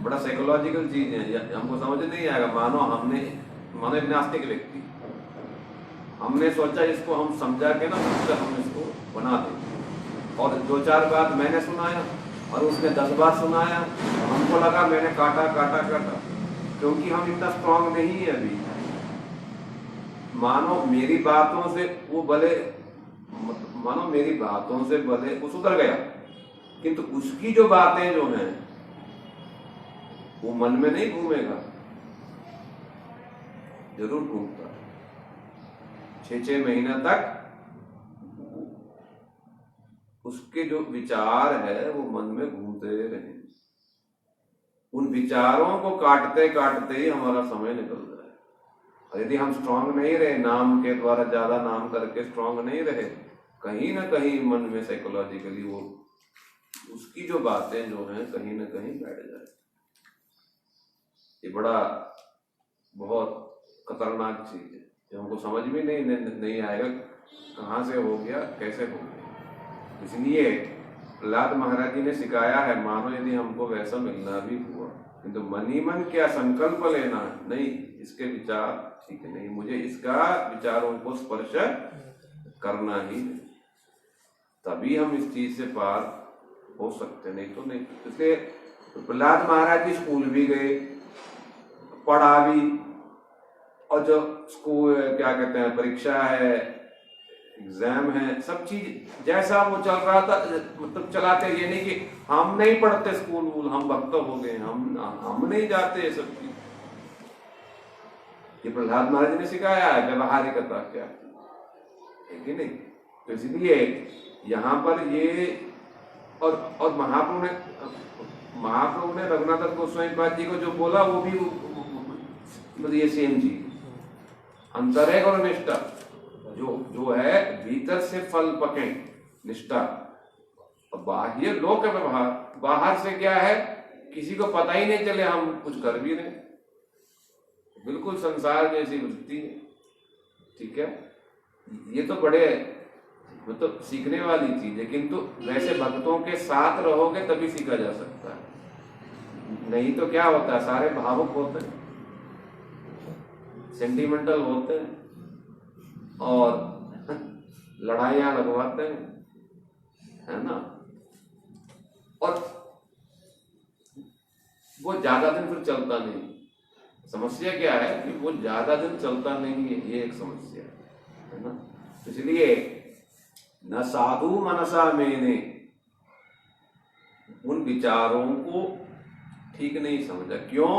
बड़ा साइकोलॉजिकल चीज है, हमको समझ नहीं आएगा। मानो एक नास्तिक व्यक्ति, हमने सोचा इसको हम समझा के ना उससे हम इसको बना दें, और 2-4 बात मैंने सुनाया और उसने 10 बार सुनाया, हमको लगा मैंने काटा, क्योंकि हम इतना स्ट्रांग नहीं है अभी। मानो मेरी बातों से भले वो सुधर गया, किंतु उसकी जो बातें जो हैं वो मन में नहीं घूमेगा, जरूर घूमता। 6-6 महीना तक उसके जो विचार है वो मन में घूमते रहे। उन विचारों को काटते काटते ही हमारा समय निकल जाए। और यदि हम स्ट्रांग नहीं रहे, नाम के द्वारा ज्यादा नाम करके स्ट्रांग नहीं रहे, कहीं ना कहीं मन में साइकोलॉजिकली वो उसकी जो बातें जो हैं कहीं ना कहीं बैठ जाए। ये बड़ा बहुत खतरनाक चीज है जो हमको समझ में नहीं आएगा कहाँ से हो गया, कैसे हो गया। इसलिए प्रहलाद महाराज जी ने सिखाया है, मानो यदि हमको वैसा मिलना भी हुआ, किंतु मन ही मन क्या संकल्प लेना नहीं, इसके विचार ठीक नहीं, मुझे इसका विचारों को स्पर्श करना ही नहीं, तभी हम इस चीज से पार हो सकते, नहीं तो नहीं। इसलिए प्रहलाद महाराज जी स्कूल भी गए, पढ़ा भी, और जो स्कूल क्या कहते हैं परीक्षा है, एग्जाम है, सब चीज जैसा वो चल रहा था मतलब चलाते। ये नहीं कि हम नहीं पढ़ते स्कूल वूल, हम भक्त हो गए, हम नहीं जाते, सब चीज ये प्रहलाद महाराज जी ने सिखाया है। व्यवहारिकता क्या है कि नहीं। तो इसलिए यहाँ पर ये और महाप्रभु ने रघुनाथ गोस्वामी पाद जी को जो बोला वो भी मतलब ये सेम चीज, अंतरेग और निष्ठा जो है भीतर से फल पके निष्ठा, और बाह्य लोक व्यवहार, बाहर से क्या है किसी को पता ही नहीं चले हम कुछ कर भी रहे, बिल्कुल संसार जैसी वृत्ति है। ठीक है, ये तो बड़े मतलब सीखने वाली चीज है, किंतु वैसे भक्तों के साथ रहोगे तभी सीखा जा सकता है। नहीं तो क्या होता है, सारे भावुक होते हैं, सेंटिमेंटल होते हैं और लड़ाइयां लगवाते हैं, है ना। और वो ज्यादा दिन फिर चलता नहीं। समस्या क्या है कि वो ज्यादा दिन चलता नहीं है, ये एक समस्या है ना। इसलिए न साधु मनसा मैंने उन विचारों को ठीक नहीं समझा। क्यों?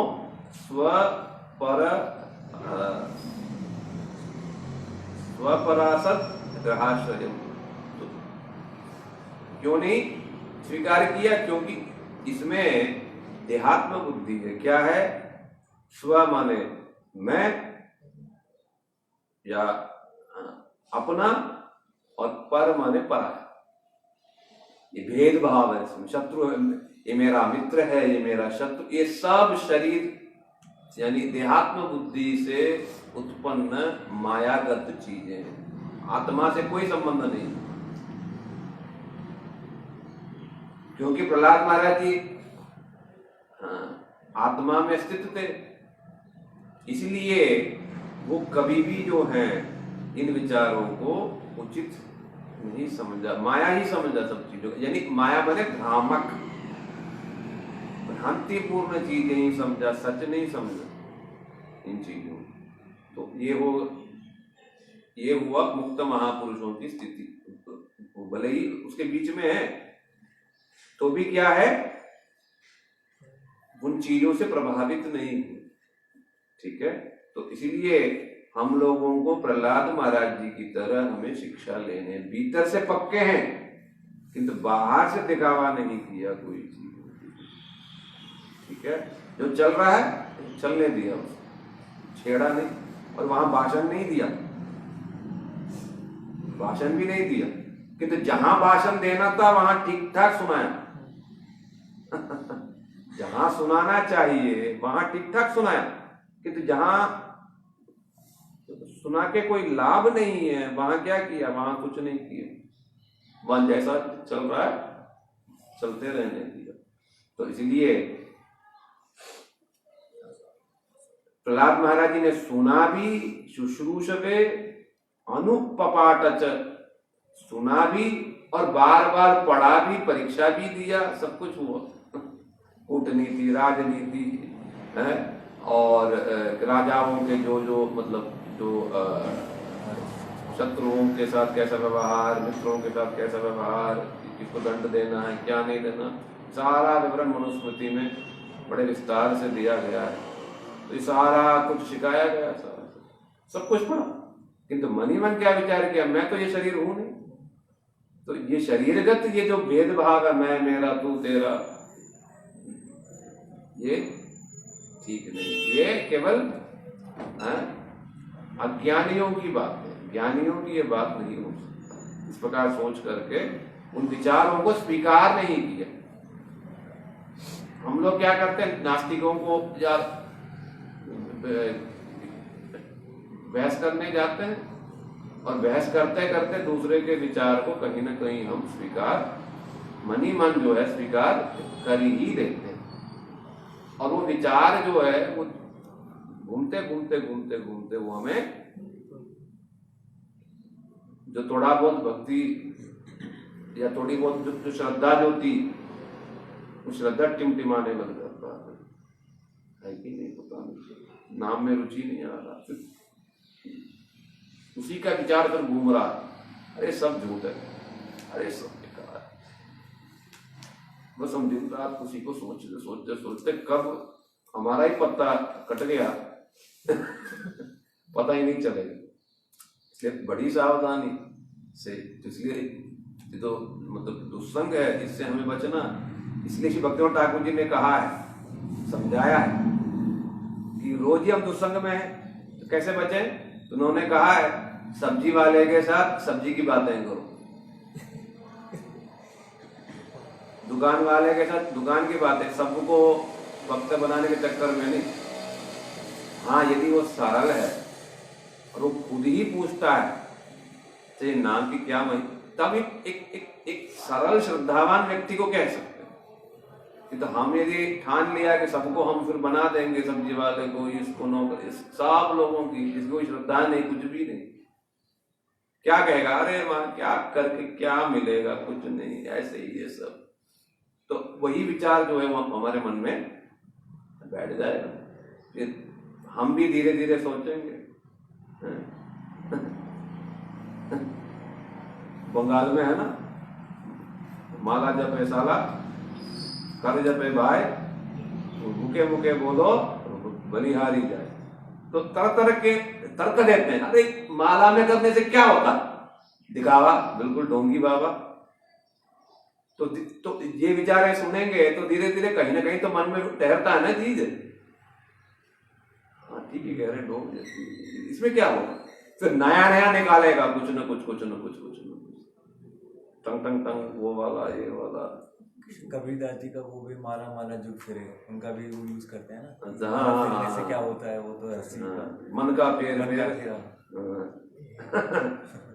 स्वपरासत ग्रहाश्रय, क्यों नहीं स्वीकार किया? क्योंकि इसमें देहात्म बुद्धि है। क्या है? स्व माने मैं या अपना, और पर माने पराया। ये भेदभाव है इसमें। शत्रु है, ये मेरा मित्र है, ये मेरा शत्रु, ये सब शरीर यानी देहात्म बुद्धि से उत्पन्न मायागत चीजें हैं, आत्मा से कोई संबंध नहीं। क्योंकि प्रहलाद महाराज जी आत्मा में स्थित थे, इसलिए वो कभी भी जो है इन विचारों को उचित नहीं समझा, माया ही समझा सब चीजों को। यानी माया बने भ्रामक, भ्रांतिपूर्ण चीजें ही समझा, सच नहीं समझा इन चीजों। तो ये हुआ मुक्त महापुरुषों की स्थिति। वो भले ही उसके बीच में है तो भी क्या है, उन चीजों से प्रभावित नहीं हुए। ठीक है, तो इसीलिए हम लोगों को प्रहलाद महाराज जी की तरह हमें शिक्षा लेने, भीतर से पक्के हैं किंतु बाहर से दिखावा नहीं किया कोई चीज। ठीक है, जो चल रहा है चलने दिया, छेड़ा नहीं, और वहां भाषण नहीं दिया, भाषण भी नहीं दिया, किंतु जहां भाषण देना था वहां ठीक ठाक सुनाया जहां सुनाना चाहिए वहां ठीक ठाक सुनाया, किंतु जहां सुना के कोई लाभ नहीं है वहां क्या किया? वहां कुछ नहीं किया, वहां जैसा चल रहा है चलते रहने दिया। तो इसलिए प्रहलाद महाराज जी ने सुना भी, शुश्रूषवे अनुपपाटच, सुना भी और बार बार पढ़ा भी, परीक्षा भी दिया, सब कुछ हुआ। कूटनीति, राजनीति है, और राजाओं के जो मतलब जो शत्रुओं के साथ कैसा व्यवहार, मित्रों के साथ कैसा व्यवहार, किसको दंड देना है, क्या नहीं देना, सारा विवरण मनुस्मृति में बड़े विस्तार से दिया गया है। तो ये सारा कुछ सिखाया गया, सारा सब कुछ पढ़ा, किंतु मन ही मन क्या विचार किया? मैं तो ये शरीर हूं नहीं, तो ये शरीरगत ये जो भेदभाव है, मैं मेरा तू तेरा, ये ठीक नहीं। ये केवल अज्ञानियों की बात है, ज्ञानियों की ये बात नहीं हो सकती। इस प्रकार सोच करके उन विचारों को स्वीकार नहीं किया। हम लोग क्या करते हैं, नास्तिकों को या बहस करने जाते हैं, और बहस करते करते दूसरे के विचार को कहीं ना कहीं हम स्वीकार, मन ही मन जो है स्वीकार कर ही देते हैं। और वो विचार जो है वो घूमते घूमते घूमते घूमते वो हमें जो थोड़ा बहुत भक्ति या थोड़ी बहुत जो श्रद्धा जो थी, वो श्रद्धा टिमटिमाने लग जाता है कि नहीं, पता नहीं, नाम में रुचि नहीं आ रहा, उसी का विचार कर घूम रहा है, अरे सब झूठ है, अरे सब बेकार है। बस हम दिन रात उसी को सोचते सोचते सोचते कब हमारा ही पत्ता कट गया पता ही नहीं चलेगा। इसलिए बड़ी सावधानी से, इसलिए तो मतलब दुस्संग है, इससे हमें बचना। इसलिए श्री भक्तिवेदांत ठाकुर जी ने कहा है, समझाया है कि रोज ही हम दुस्संग में हैं, तो कैसे बचें? तो उन्होंने कहा है, सब्जी वाले के साथ सब्जी की बातें करो, दुकान वाले के साथ दुकान की बातें, सबको वक्त बनाने के चक्कर में नहीं। हाँ, यदि वो सरल है और वो खुद ही पूछता है तो नाम की क्या मैं, तब एक सरल श्रद्धावान व्यक्ति को कह सकते हैं कि तो हम यदि ठान लिया कि सबको हम फिर बना देंगे, सब्जी वाले को, इसको, नौकर, सब लोगों की, जिसको श्रद्धा नहीं, कुछ भी नहीं, क्या कहेगा? अरे मां, क्या करके क्या मिलेगा? कुछ नहीं, ऐसे ही ये सब। तो वही विचार जो है वो हमारे मन में बैठ जाएगा, फिर हम भी धीरे धीरे सोचेंगे। बंगाल में है ना, माला जपे साला, कर जपे भाई, भूखे भूखे बोलो बलिहारी जाए। तो तरह तरह के तर्क देते हैं, अरे माला में करने से क्या होता, दिखावा, बिल्कुल ढोंगी बाबा। तो ये विचार सुनेंगे तो धीरे धीरे कहीं ना कहीं तो मन में ठहरता है ना चीज, हाँ ठीक है, कह रहे ढोंग, इसमें क्या होगा? फिर नया नया निकालेगा, कुछ न कुछ, कुछ न कुछ, कुछ न कुछ, टंग टंग टंग, वो वाला, ये वाला। कबीरदास जी का वो भी माला माला जुग फिरे, उनका भी वो यूज करते हैं ना। हाँ, ऐसे क्या होता है, वो तो हंसी मन का फेर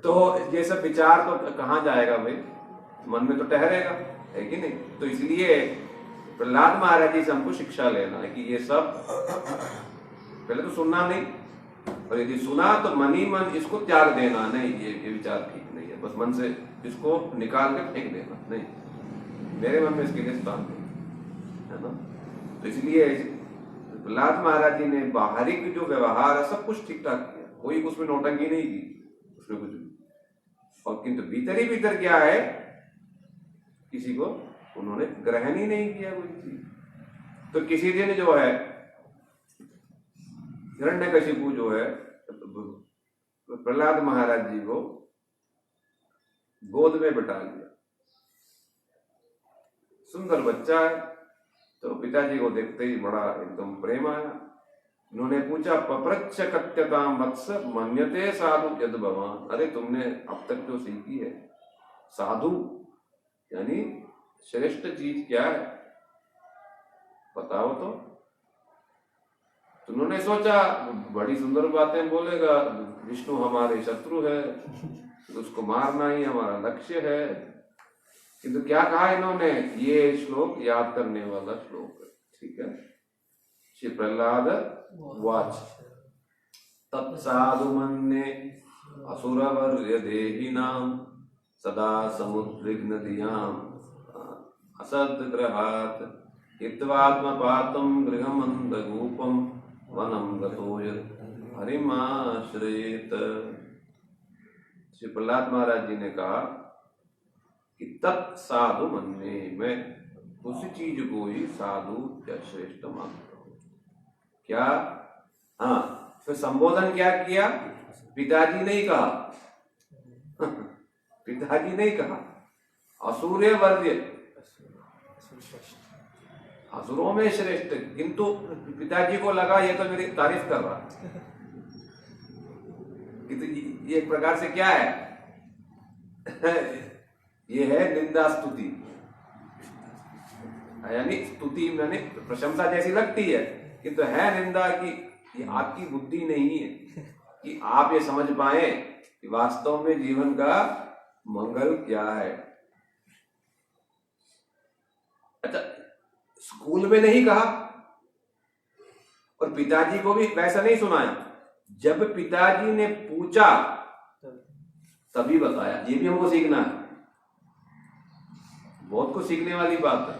तो ये सब विचार तो कहाँ जाएगा भाई, मन में तो ठहरेगा, है कि नहीं? तो इसलिए प्रहलाद महाराज जी से हमको शिक्षा लेना है कि ये सब पहले तो सुनना नहीं, और यदि सुना तो मन ही मन इसको त्याग देना, नहीं ये विचार ठीक नहीं है, बस मन से इसको निकाल के फेंक देना, नहीं, मेरे मन में इसके लिए स्थान नहीं है ना। तो इसलिए प्रहलाद महाराज जी ने बाहरिक जो व्यवहार है सब कुछ ठीक ठाक किया, कोई उसमें नौटंकी नहीं की, उसमें कुछ भी। और किंतु भीतर ही भीतर क्या है, किसी को उन्होंने ग्रहण ही नहीं किया कोई चीज। तो किसी दिन जो है हिरण्यकशिपु जो है प्रहलाद महाराज जी को गोद में बिठा लिया, सुंदर बच्चा है, तो पिताजी को देखते ही बड़ा एकदम प्रेम आया। उन्होंने पूछा, पप्रच्छ कत्यताम वत्स मन्यते साधु यद भवान, अरे तुमने अब तक जो सीखी है साधु यानी श्रेष्ठ चीज क्या है, बताओ तो। उन्होंने सोचा बड़ी सुंदर बातें बोलेगा, विष्णु हमारे शत्रु है, तो उसको मारना ही हमारा लक्ष्य है। किंतु क्या कहा इन्होंने, ये श्लोक याद करने वाला श्लोक है, ठीक है। श्री प्रहलाद वाच, तत्साधु मन्ये असुरवर्य देहिनाम सदा समुद्रिग्न धियाम असद्ग्रहात् हित्वात्मपातं गृहमन्दगूपं वनं गतो यत् हरिमाश्रयेत। श्री प्रहलाद महाराज जी ने कहा कि तत्साधु मन्ये, मैं उसी चीज को ही साधु या श्रेष्ठ मानता हूं। क्या? हाँ, फिर संबोधन क्या किया? पिताजी नहीं कहा पिताजी नहीं कहा, असूर्य वर्य, असुर श्रेष्ठ। असुरों में श्रेष्ठ। किंतु पिताजी को लगा ये तो मेरी तारीफ कर रहा, किंतु ये एक प्रकार से क्या है ये है निंदा स्तुति, यानी स्तुति यानी प्रशंसा जैसी लगती है, किंतु है निंदा की ये आपकी बुद्धि नहीं है कि आप ये समझ पाए कि वास्तव में जीवन का मंगल क्या है। अच्छा, स्कूल में नहीं कहा और पिताजी को भी वैसा नहीं सुनाया, जब पिताजी ने पूछा तभी बताया। ये भी हमको सीखना है, बहुत कुछ सीखने वाली बात है।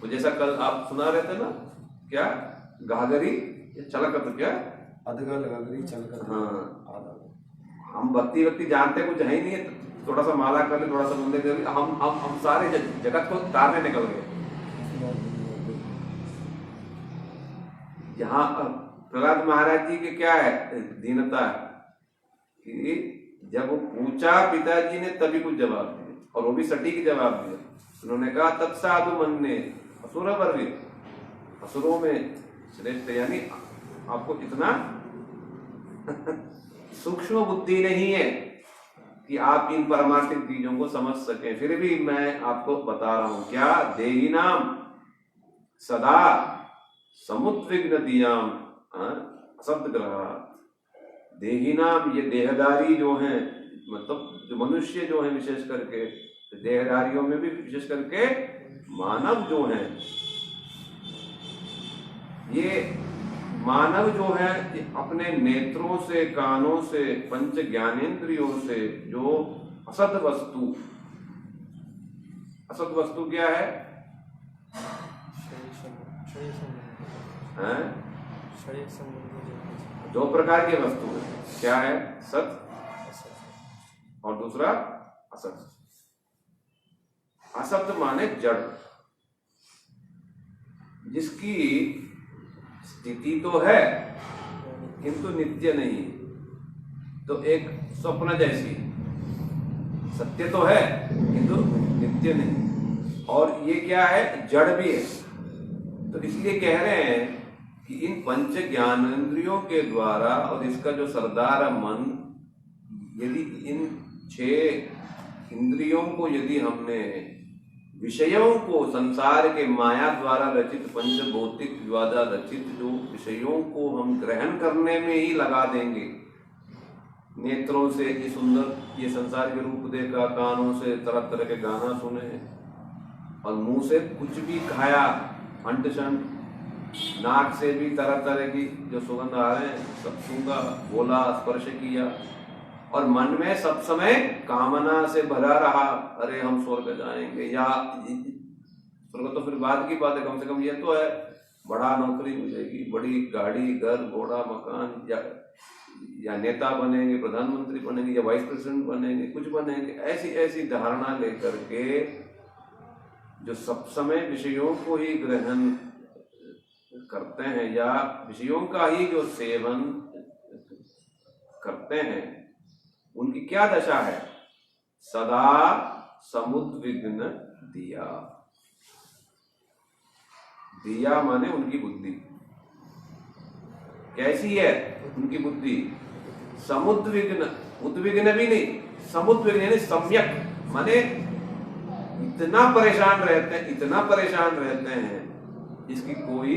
तो जैसा कल आप सुना रहे थे ना, क्या गागरी चलक तो क्या अधगल गागरी चलकर, हाँ, हम भक्ति जानते कुछ है ही नहीं है, थोड़ा सा माला कर ले, थोड़ा सा मंदिर कर ले, हम सारे जगत को तारने निकल गए। यहाँ प्रहलाद महाराज जी के क्या है दीनता कि जब वो पूछा पिताजी ने तभी कुछ जवाब दिया, और वो भी सटीक जवाब दिया। उन्होंने कहा तत्साधु मन ने असुर वर्य, असुरों में श्रेष्ठ, यानी आपको इतना सूक्ष्म बुद्धि नहीं है कि आप इन परमार्थिक चीजों को समझ सकें। फिर भी मैं आपको बता रहा हूं क्या, देही नाम सदा समुद्विग्न दियाम असत ग्रह। देही नाम ये देहदारी जो हैं, मतलब जो मनुष्य जो है, विशेष करके देहदारियों में भी विशेष करके मानव जो हैं, ये मानव जो है ये अपने नेत्रों से, कानों से, पंच ज्ञानेंद्रियों से जो असत वस्तु क्या है, शरीर संबंधी दो प्रकार की वस्तु है, क्या है, सत और दूसरा असत। असत माने जड़, जिसकी स्थिति तो है किंतु नित्य नहीं। तो एक स्वप्न जैसी, सत्य तो है किंतु नित्य नहीं, और ये क्या है, जड़ भी है। तो इसलिए कह रहे हैं कि इन पंच ज्ञानेंद्रियों के द्वारा और इसका जो सरदार मन, यदि इन 6 इंद्रियों को यदि हमने विषयों को, संसार के माया द्वारा रचित पंच भौतिक द्वारा रचित जो विषयों को हम ग्रहण करने में ही लगा देंगे, नेत्रों से ये सुंदर ये संसार के रूप देखा, कानों से तरह तरह के गाना सुने, और मुंह से कुछ भी खाया, अंट शंट, नाक से भी तरह तरह की जो सुगंध आ रहे हैं सब सूंघा, बोला, स्पर्श किया, और मन में सब समय कामना से भरा रहा, अरे हम स्वर्ग जाएंगे, या स्वर्ग तो फिर बाद की बात है, कम से कम ये तो है बड़ा नौकरी मिलेगी, बड़ी गाड़ी, घर, घोड़ा, मकान, या नेता बनेंगे, प्रधानमंत्री बनेंगे, या वाइस प्रेसिडेंट बनेंगे, कुछ बनेंगे, ऐसी ऐसी धारणा लेकर के जो सब समय विषयों को ही ग्रहण करते हैं या विषयों का ही जो सेवन करते हैं, उनकी क्या दशा है, सदा समुद्विग्न दिया। दिया माने उनकी बुद्धि कैसी है, उनकी बुद्धि समुद्विग्न, उद्विग्न भी नहीं, समुद्विग्न यानी सम्यक, माने इतना परेशान रहते हैं, इतना परेशान रहते हैं, इसकी कोई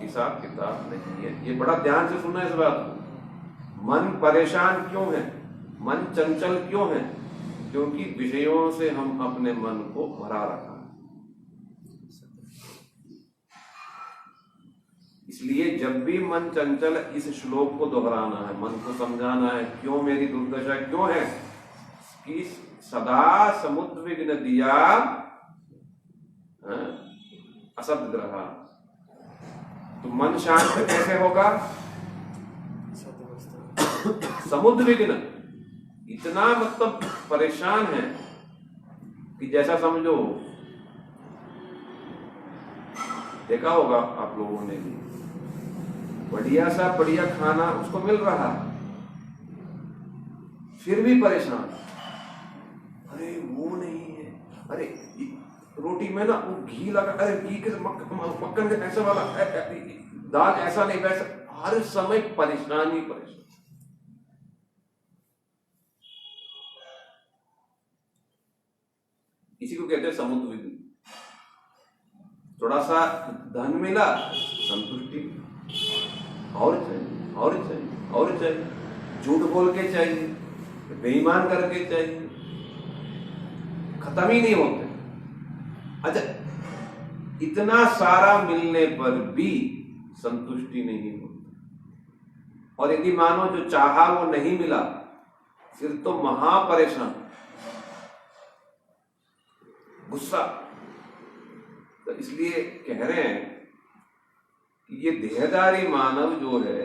हिसाब किताब नहीं है। ये बड़ा ध्यान से सुनना इस बात को। मन परेशान क्यों है, मन चंचल क्यों है, क्योंकि विषयों से हम अपने मन को भरा रखा है। इसलिए जब भी मन चंचल, इस श्लोक को दोहराना है, मन को समझाना है, क्यों मेरी दुर्दशा क्यों है, कि सदा समुद्विग्न दिया असद ग्रह। तो मन शांत कैसे होगा, समुद्विग्न, इतना मतलब परेशान है कि जैसा समझो, देखा होगा आप लोगों ने भी, बढ़िया सा बढ़िया खाना उसको मिल रहा है, फिर भी परेशान, अरे अरे रोटी में ना वो घी लगा, अरे घी के मक्खन के ऐसा वाला, दाल ऐसा नहीं वैसा, हर समय परेशानी परेशानी। इसी को कहते हैं समुद्र विधि। थोड़ा सा धन मिला, संतुष्टि, और चाहिए और चाहिए और चाहिए, झूठ बोल के चाहिए, बेईमान करके चाहिए, खत्म ही नहीं होते। अच्छा, इतना सारा मिलने पर भी संतुष्टि नहीं होती, और यदि मानो जो चाहा वो नहीं मिला, फिर तो महापरेशान, गुस्सा। तो इसलिए कह रहे हैं कि ये देहधारी मानव जो है,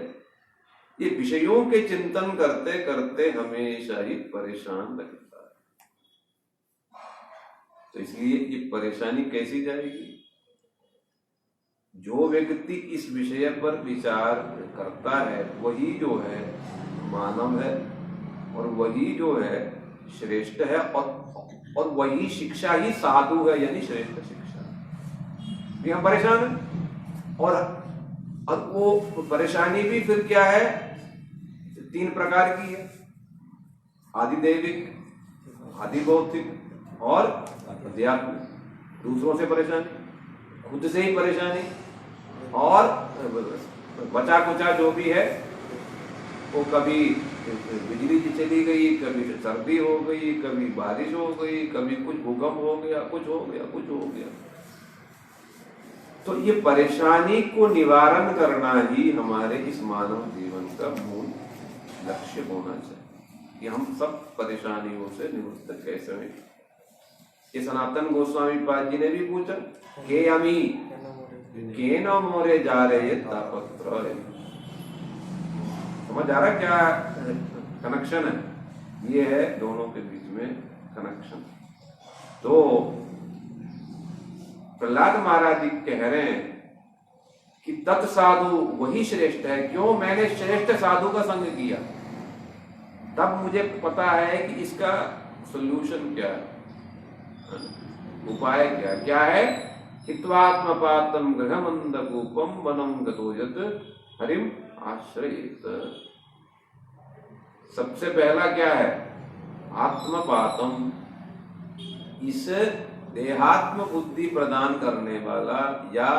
ये विषयों के चिंतन करते करते हमेशा ही परेशान रहता है। तो इसलिए ये परेशानी कैसी जाएगी? जो व्यक्ति इस विषय पर विचार करता है वही जो है मानव है, और वही जो है श्रेष्ठ है, और वही शिक्षा ही साधु है, यानी श्रेष्ठ शिक्षा। हम परेशान है, और वो परेशानी भी फिर क्या है? 3 प्रकार की है, आदिदैविक, आदिभौतिक और अध्यात्मिक। दूसरों से परेशानी, खुद से ही परेशानी, और बचा कुचा जो भी है वो कभी बिजली चली गई, कभी सर्दी हो गई, कभी बारिश हो गई, कभी कुछ भूकंप हो गया, कुछ हो गया कुछ हो गया। तो ये परेशानी को निवारण करना ही हमारे इस मानव जीवन का मूल लक्ष्य होना चाहिए, कि हम सब परेशानियों से निवृत्त कैसे हैं। ये सनातन गोस्वामी पाद जी ने भी पूछा, के अमी के न मोरे जा रहे तापत्र। समझ आ रहा क्या कनेक्शन है? ये है दोनों के बीच में कनेक्शन। तो प्रहलाद महाराज जी कह रहे हैं कि तत्साधु वही श्रेष्ठ है। क्यों? मैंने श्रेष्ठ साधु का संग किया, तब मुझे पता है कि इसका सोल्यूशन क्या है, उपाय क्या क्या है। हित्वात्मपातम गृहमंदकूपम वनम गतो यत् हरिम आश्रयेत। सबसे पहला क्या है? आत्मपातम, इस देहात्म बुद्धि प्रदान करने वाला या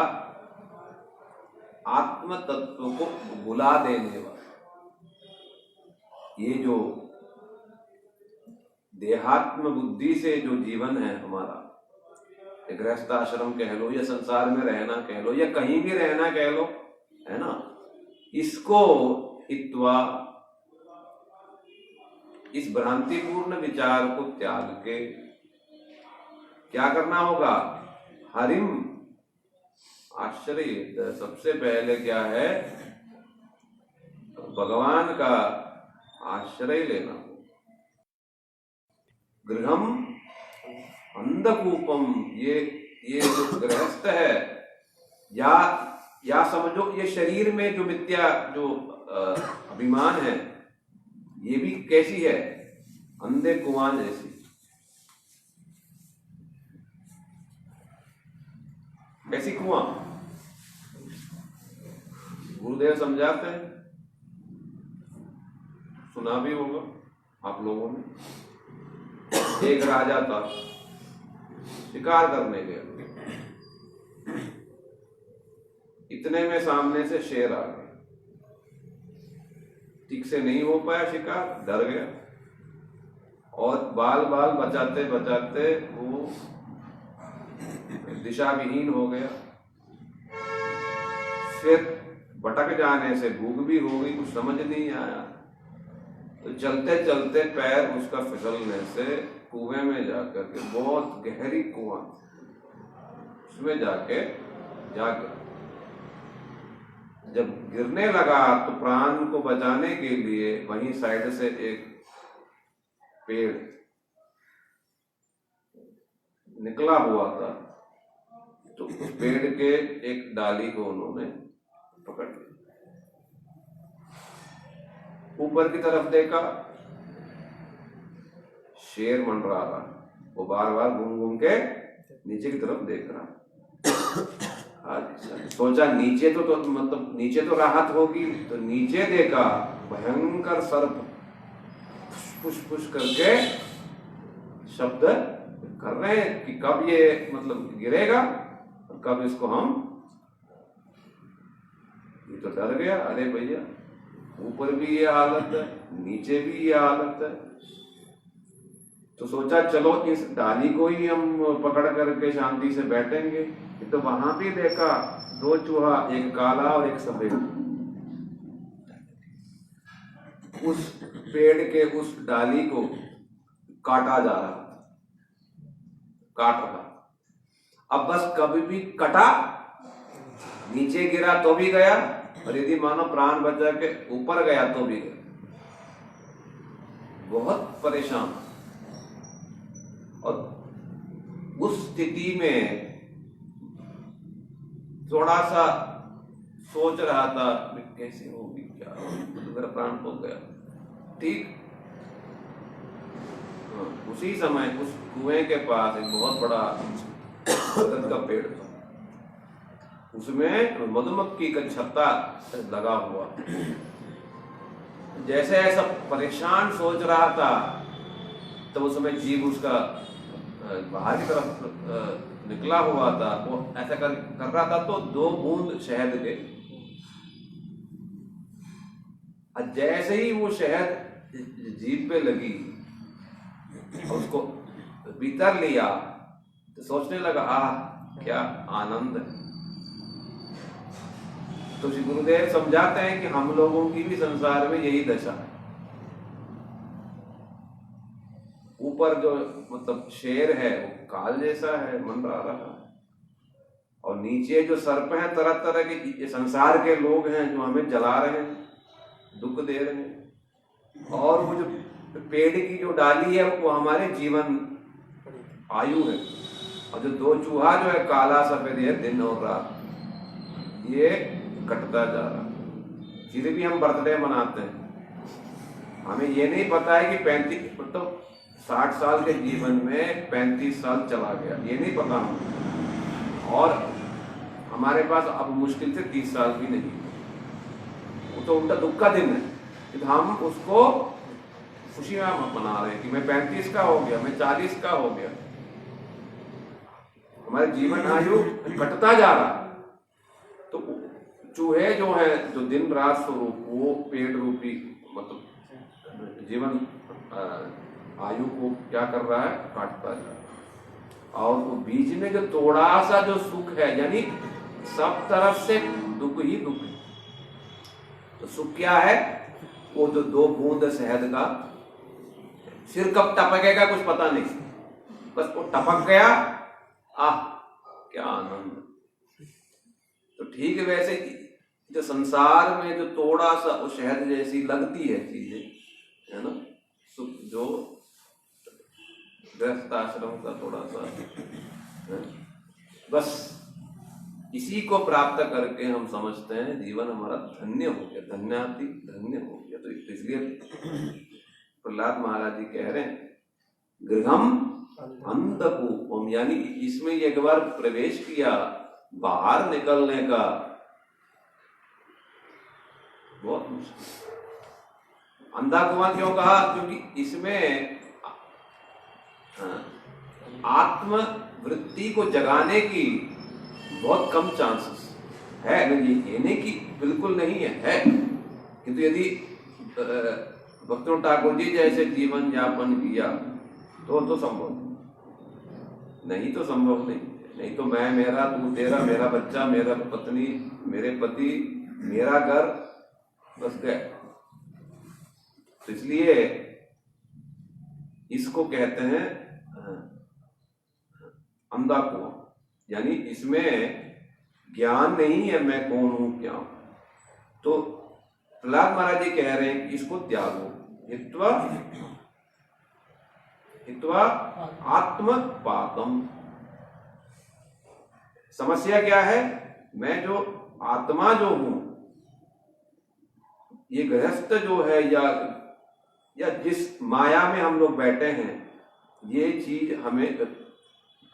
आत्म तत्व को भुला देने वाला। ये जो देहात्म बुद्धि से जो जीवन है हमारा, गृहस्थ आश्रम कह लो या संसार में रहना कह लो या कहीं भी रहना कह लो, है ना, इसको हित्वा, इस भ्रांतिपूर्ण विचार को त्याग के क्या करना होगा? हरिम आश्रयेत। सबसे पहले क्या है? भगवान का आश्रय लेना हो। गृहम अंधकूपम, ये जो गृहस्थ है, या समझो ये शरीर में जो मिथ्या जो अभिमान है, ये भी कैसी है? अंधे कुआं जैसी। कैसी कुआं? गुरुदेव समझाते हैं, सुना भी होगा आप लोगों ने। एक राजा था, शिकार करने गया, इतने में सामने से शेर आ गया, ठीक से नहीं हो पाया शिकार, डर गया, और बाल बाल बचाते बचाते वो दिशा विहीन हो गया। फिर भटक जाने से भूख भी हो गई, कुछ समझ नहीं आया, तो चलते चलते पैर उसका फिसलने से कुएं में जाकर के, बहुत गहरी कुआं, उसमें जाके जब गिरने लगा तो प्राण को बचाने के लिए वहीं साइड से एक पेड़ निकला हुआ था, तो उस पेड़ के एक डाली को उन्होंने पकड़ लिया। ऊपर की तरफ देखा, शेर मंडरा रहा, वो बार बार घूम घूम के नीचे की तरफ देख रहा। अच्छा, सोचा नीचे तो मतलब नीचे तो राहत होगी, तो नीचे देखा भयंकर सर्प पुश पुश करके शब्द कर रहे हैं कि कब ये मतलब गिरेगा और कब इसको हम। ये तो डर गया, अरे भैया ऊपर भी ये हालत है, नीचे भी ये हालत है। तो सोचा चलो इस डाली को ही हम पकड़ करके शांति से बैठेंगे। तो वहां भी देखा 2 चूहा, एक काला और एक सफेद, उस पेड़ के उस डाली को काटा जा रहा, काट रहा। अब बस कभी भी कटा, नीचे गिरा तो भी गया, और यदि मानो प्राण बचा के ऊपर गया तो भी गया। बहुत परेशान। और उस स्थिति में थोड़ा सा सोच रहा था कैसे होगी, क्या होगी, मेरा प्राण तो गया। ठीक उसी समय उस कुएं के पास एक बहुत बड़ा बरगद का पेड़ था, उसमें मधुमक्खी का छत्ता लगा हुआ। जैसे ऐसा परेशान सोच रहा था, तो उस समय जीव उसका बाहर की तरफ निकला हुआ था। वो ऐसा कर रहा था, तो 2 बूंद शहद के, जैसे ही वो शहद जीभ पे लगी और उसको भीतर लिया, तो सोचने लगा क्या आनंद है। तो श्री गुरुदेव समझाते हैं कि हम लोगों की भी संसार में यही दशा है। ऊपर जो मतलब शेर है वो काल जैसा है, मंडरा रहा है, और नीचे जो सर्प हैं तरह तरह के संसार के लोग हैं जो हमें जला रहे हैं, दुख दे रहे हैं। और वो जो पेड़ की जो डाली है वो हमारे जीवन आयु है। और जो 2 चूहा जो है काला सफेद है, दिन और रात ये कटता जा रहा। फिर भी हम बर्थडे मनाते हैं, हमें ये नहीं पता है कि 35 मतलब 60 साल के जीवन में 35 साल चला गया, ये नहीं पता हमें। और हमारे पास अब मुश्किल से 30 साल भी नहीं, वो तो उनका दुख का दिन है, तो हम उसको खुशी में मना रहे हैं कि मैं 35 का हो गया, मैं 40 का हो गया। हमारे जीवन आयु घटता जा रहा। तो चूहे जो है जो दिन रात स्वरूप, वो पेड़ रूपी मतलब जीवन आयु को क्या कर रहा है, काटता जा रहा है। और वो बीच में जो थोड़ा सा जो सुख है, यानी सब तरफ से दुख ही दुख है। तो सुख क्या है, वो जो 2 बूंद शहद का, सिर कब टपकेगा कुछ पता नहीं, बस वो टपक गया, क्या आनंद। तो ठीक है, वैसे जो संसार में जो थोड़ा सा वो शहद जैसी लगती है चीजें, है ना, सुख जो गृहस्थ आश्रम का थोड़ा सा है, बस इसी को प्राप्त करके हम समझते हैं जीवन हमारा धन्य हो गया, धन्याति धन्य हो गया। तो इसलिए प्रहलाद महाराज जी कह रहे हैं गृहम अंधकूपम, यानी इसमें एक बार प्रवेश किया, बाहर निकलने का बहुत मुश्किल। अंधा कुआं क्यों कहा, क्योंकि इसमें आत्म वृत्ति को जगाने की बहुत कम चांसेस है। ये नहीं कि बिल्कुल नहीं है, किंतु यदि भक्तों ठाकुर जी जैसे जीवन यापन किया तो संभव, नहीं तो संभव नहीं। नहीं तो मैं मेरा, तू तेरा, मेरा बच्चा, मेरा पत्नी, मेरे पति, मेरा घर, बस गए। तो इसलिए इसको कहते हैं अंधा कुआं, यानी इसमें ज्ञान नहीं है मैं कौन हूं क्या हूं। तो प्रहलाद महाराज जी कह रहे हैं कि इसको त्यागो, हित्वा हित्वा आत्मपातम। समस्या क्या है, मैं जो आत्मा जो हूं, ये गृहस्थ जो है या जिस माया में हम लोग बैठे हैं, ये चीज हमें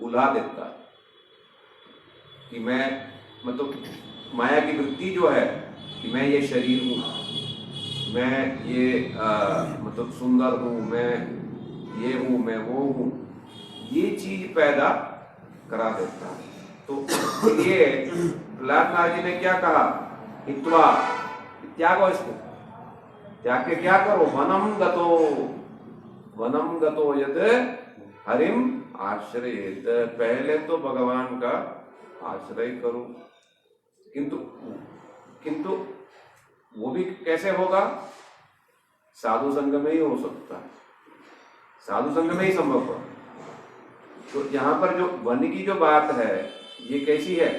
भुला देता है कि मैं मतलब माया की वृत्ति जो है कि मैं ये शरीर हूँ, मैं ये मतलब सुंदर हूँ, मैं ये हूँ, मैं वो हूँ, ये चीज पैदा करा देता है। तो ये प्रहलाद जी ने क्या कहा, हित्वा, त्यागो इसको, त्याग के क्या करो, वनम गतो यद हरिम आश्रयेत, पहले तो भगवान का आश्रय करो। किंतु वो भी कैसे होगा, साधु संग में ही हो सकता है, साधु संग में ही संभव होगा। तो यहाँ पर जो वन की जो बात है ये कैसी है,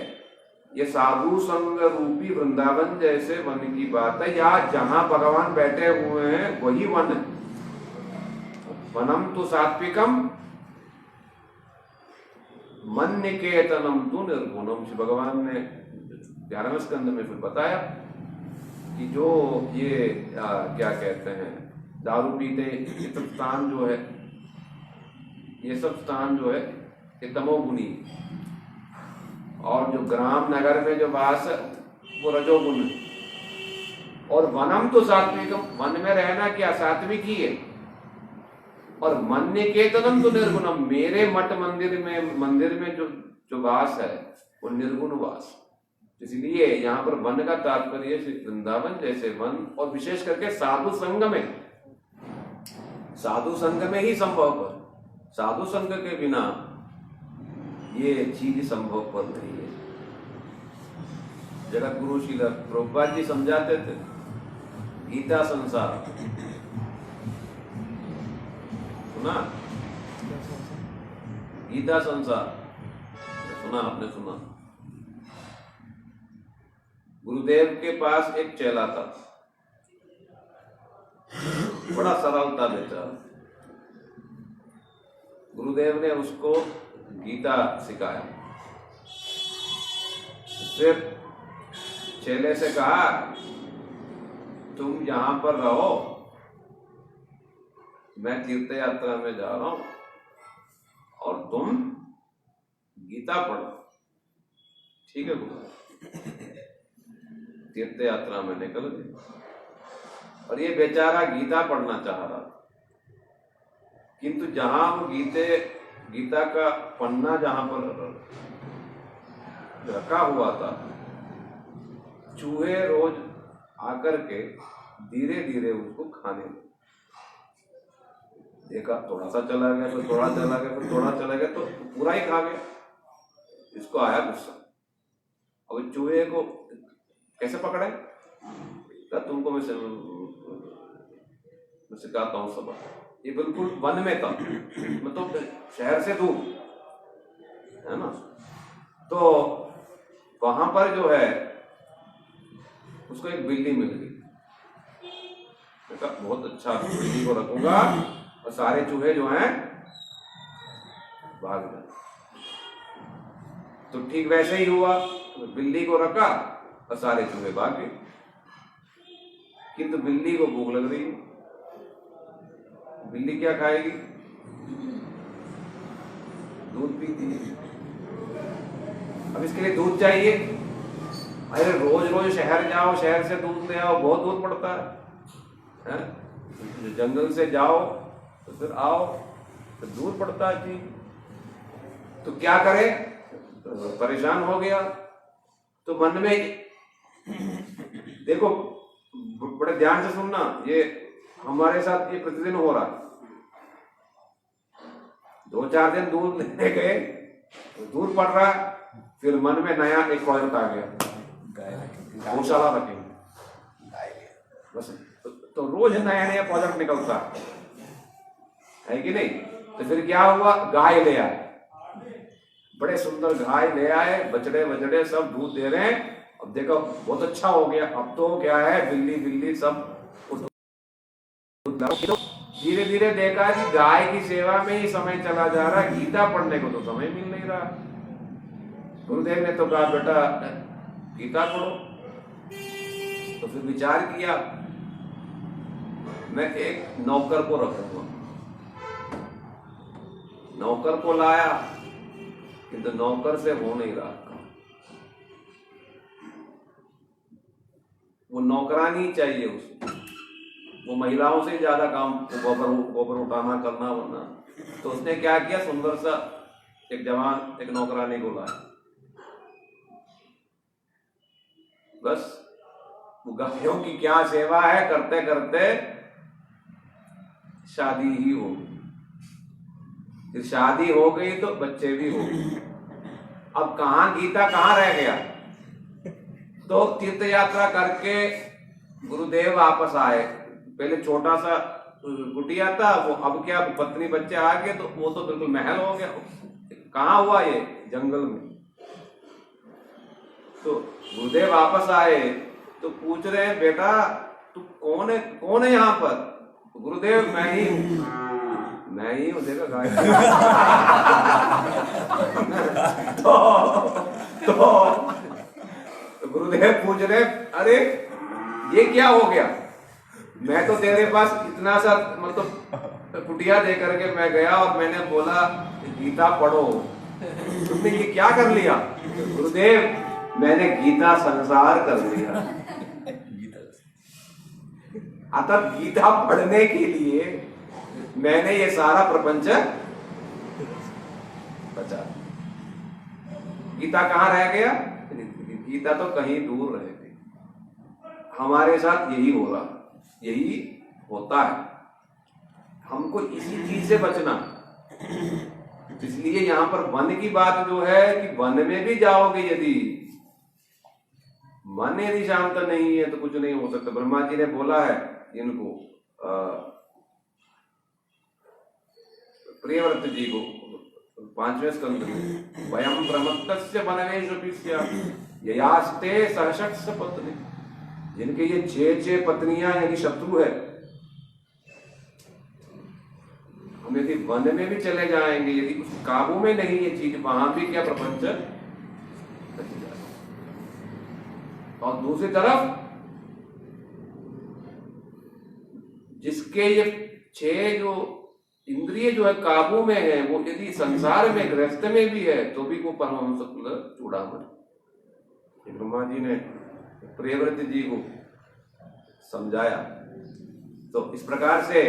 ये साधु संग रूपी वृंदावन जैसे वन की बात है, या जहां भगवान बैठे हुए हैं वही वन है। वनम तो सात्विकम मन निकेतनम तो निर्गुणम, श्री भगवान ने 11वें स्कंद में फिर बताया कि जो ये क्या कहते हैं दारू पीते, ये सब स्थान जो है, ये सब स्थान जो है ये तमोगुणी, और जो ग्राम नगर में जो वास है वो रजोगुण। और वनम तो सात्विकम, वन में रहना क्या सात्विक ही है, और मन निकेतनम तो निर्गुणम, मेरे मठ मंदिर में जो वास है वो निर्गुण वास। इसलिए यहाँ पर वन का तात्पर्य वृंदावन जैसे वन, और विशेष करके साधु संग में ही संभव पर, साधु संग के बिना ये चीज संभव पर नहीं है। जगत गुरु श्रील प्रभुपाद जी समझाते थे, गीता संसार सुना, गीता संसार सुना, आपने सुना। गुरुदेव के पास एक चेला था, बड़ा सरल था बेचारा। गुरुदेव ने उसको गीता सिखाया, फिर चेले से कहा तुम यहां पर रहो, मैं तीर्थ यात्रा में जा रहा हूं और तुम गीता पढ़ो। ठीक है गुरु। तीर्थ यात्रा में निकल गए, और ये बेचारा गीता पढ़ना चाह रहा था, किंतु जहां वो गीता का पन्ना जहां पर रखा हुआ था, चूहे रोज आकर के धीरे धीरे उसको खाने लगे। देखा, थोड़ा सा चला गया, फिर थोड़ा चला गया, फिर थोड़ा चला गया, तो पूरा ही खा गया। इसको आया गुस्सा। अब चूहे को कैसे पकड़े, क्या तुमको मैं सिखाता हूँ सबक। ये बिल्कुल वन में था, मतलब शहर से दूर है ना। तो वहां पर जो है उसको एक बिल्ली मिल गई। देखा, बहुत अच्छा, बिल्ली को रखूंगा और सारे चूहे जो हैं भाग जाए। तो ठीक वैसे ही हुआ, तो बिल्ली को रखा और सारे चूहे भाग गए। किंतु बिल्ली को भूख लग रही है, बिल्ली क्या खाएगी, दूध पीती है। अब इसके लिए दूध चाहिए, अरे रोज रोज शहर जाओ, शहर से दूध ले आओ, बहुत दूर पड़ता है? जंगल से जाओ तो फिर आओ तो दूर पड़ता है जी। तो क्या करे, तो परेशान हो गया। तो मन में देखो, बड़े ध्यान से सुनना, ये हमारे साथ ये प्रतिदिन हो रहा है। 2-4 दिन दूर लेने गए तो दूर पड़ रहा है, फिर मन में नया एक प्रोजेक्ट आ गया, गौशाला रखेंगे बस। तो रोज नया नया प्रोजेक्ट निकलता है कि नहीं। तो फिर क्या हुआ, गाय ले आए, बड़े सुंदर गाय ले आए, बछड़े बछड़े सब दूध दे रहे हैं। अब देखो बहुत अच्छा हो गया। अब तो क्या है, बिल्ली सब धीरे धीरे देखा कि गाय की सेवा में ही समय चला जा रहा है, गीता पढ़ने को तो समय मिल नहीं रहा। गुरुदेव ने तो कहा बेटा गीता पढ़ो। तो फिर विचार किया, मैं एक नौकर को रखूंगा, नौकर को लाया, किंतु नौकर से हो नहीं रहा काम। वो नौकरानी चाहिए उसको, वो महिलाओं से ज्यादा काम गोबर उठाना करना वरना। तो उसने क्या किया, सुंदर सा एक जवान एक नौकरानी को लाया। बस वो गायों की क्या सेवा है, करते करते शादी ही हो गई। फिर शादी हो गई तो बच्चे भी हो गए। अब कहाँ गीता कहाँ रह गया। तो तीर्थ यात्रा करके गुरुदेव वापस आए। पहले छोटा सा कुटिया था, वो अब क्या पत्नी बच्चे आ गए, तो वो तो बिल्कुल महल हो गया। कहाँ हुआ ये, जंगल में। तो गुरुदेव वापस आए तो पूछ रहे हैं, बेटा तू कौन है यहाँ पर। तो गुरुदेव मैं ही हूँ। मैं ही हूँ, देखा गाय। तो गुरुदेव पूछ रहे, अरे ये क्या हो गया। मैं तो तेरे पास इतना सा मतलब कुटिया दे करके मैं गया और मैंने बोला गीता पढ़ो, तुमने ये क्या कर लिया। गुरुदेव मैंने गीता संसार कर लिया। अतः गीता पढ़ने के लिए मैंने ये सारा प्रपंच बचा। गीता कहाँ रह गया, गीता तो कहीं दूर रह गई। हमारे साथ यही हो रहा, यही होता है। हमको इसी चीज से बचना। इसलिए यहाँ पर वन की बात जो है कि वन में भी जाओगे, यदि मन यदि शांत नहीं है तो कुछ नहीं हो सकता। ब्रह्मा जी ने बोला है इनको, प्रियव्रत जी को 5वें स्कंद में, वयम प्रमत्तस्य वनवेषु स्यात् ययास्ते सहशक्ष पत्नी। जिनके ये 6 पत्नियां यदि शत्रु है, हम यदि वन में भी चले जाएंगे, यदि कुछ काबू में नहीं ये चीज, वहां भी क्या प्रपंच बच जाए। और दूसरी तरफ जिसके ये 6 जो इंद्रिय जो है काबू में है, वो यदि संसार में गृहस्थ में भी है तो भी वो परमहंस चूड़ामणि। ब्रह्मा जी ने प्रियव्रत जी को समझाया। तो इस प्रकार से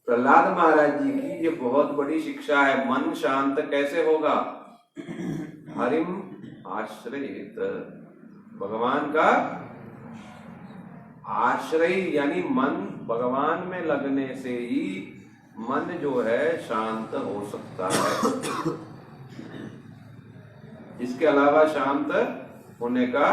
प्रहलाद महाराज जी की ये बहुत बड़ी शिक्षा है। मन शांत कैसे होगा, हरिम आश्रयेत, भगवान का आश्रय यानी मन, भगवान में लगने से ही मन जो है शांत हो सकता है। इसके अलावा शांत होने का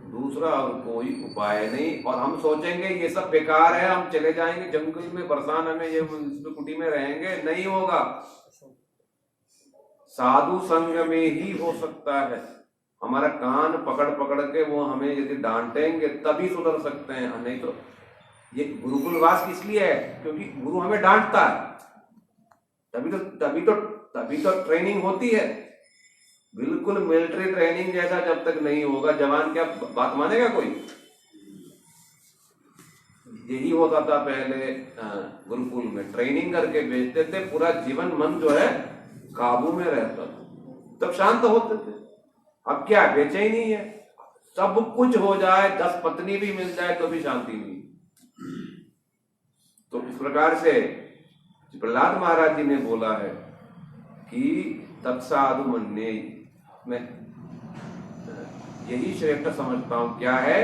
दूसरा और कोई उपाय नहीं। और हम सोचेंगे ये सब बेकार है, हम चले जाएंगे जंगल में, बरसाना में, ये कुटी में रहेंगे, नहीं होगा। साधु संग में ही हो सकता है। हमारा कान पकड़ पकड़ के वो हमें यदि डांटेंगे तभी सुधर सकते हैं, नहीं तो ये गुरुकुलवास इसलिए है क्योंकि गुरु हमें डांटता है। तभी तो ट्रेनिंग होती है। बिल्कुल मिलिट्री ट्रेनिंग जैसा जब तक नहीं होगा, जवान क्या बात मानेगा कोई। यही होता था पहले गुरुकुल में, ट्रेनिंग करके भेजते थे, पूरा जीवन मन जो है काबू में रहता था, तब शांत होते थे। अब क्या, बेचैनी नहीं है, सब कुछ हो जाए, 10 पत्नी भी मिल जाए तो भी शांति नहीं। तो इस प्रकार से प्रहलाद महाराज जी ने बोला है कि तत्साधु मन्ये, मैं यही श्रेष्ठ समझता हूं। क्या है,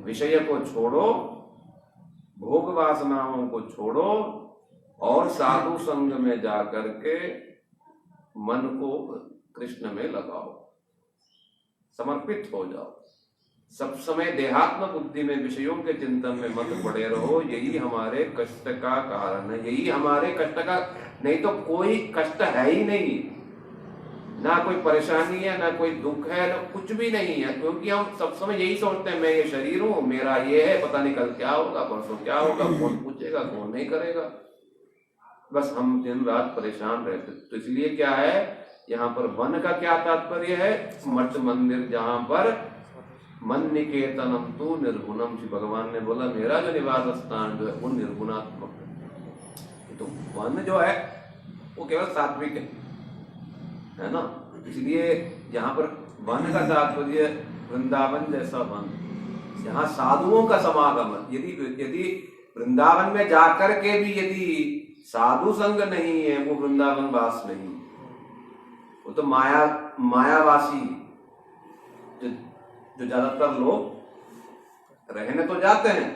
विषय को छोड़ो, भोग वासनाओं को छोड़ो और साधु संग में जाकर के मन को कृष्ण में लगाओ, समर्पित हो जाओ। सब समय देहात्म बुद्धि में, विषयों के चिंतन में मत पड़े रहो। यही हमारे कष्ट का कारण है, यही हमारे कष्ट का, नहीं तो कोई कष्ट है ही नहीं, ना कोई परेशानी है, ना कोई दुख है, ना कुछ भी नहीं है। क्योंकि हम सब समय यही सोचते हैं, मैं ये शरीर हूं, मेरा ये है, पता नहीं कल क्या होगा, परसों क्या होगा, कौन पूछेगा, कौन नहीं करेगा। बस हम दिन रात परेशान रहते। तो इसलिए क्या है, यहाँ पर वन का क्या तात्पर्य है, मठ मंदिर, जहां पर मन निकेतनम तू निर्गुणम। श्री भगवान ने बोला मेरा जो निवास स्थान जो है वो निर्गुणात्मक है। तो वन जो है वो केवल सात्विक है ना। इसलिए यहाँ पर वन का तात्पर्य वृंदावन जैसा वन, यहाँ साधुओं का समागम। यदि वृंदावन में जाकर के भी यदि साधु संग नहीं है, वो वृंदावन वास नहीं, वो तो मायावासी। जो ज्यादातर लोग रहने तो जाते हैं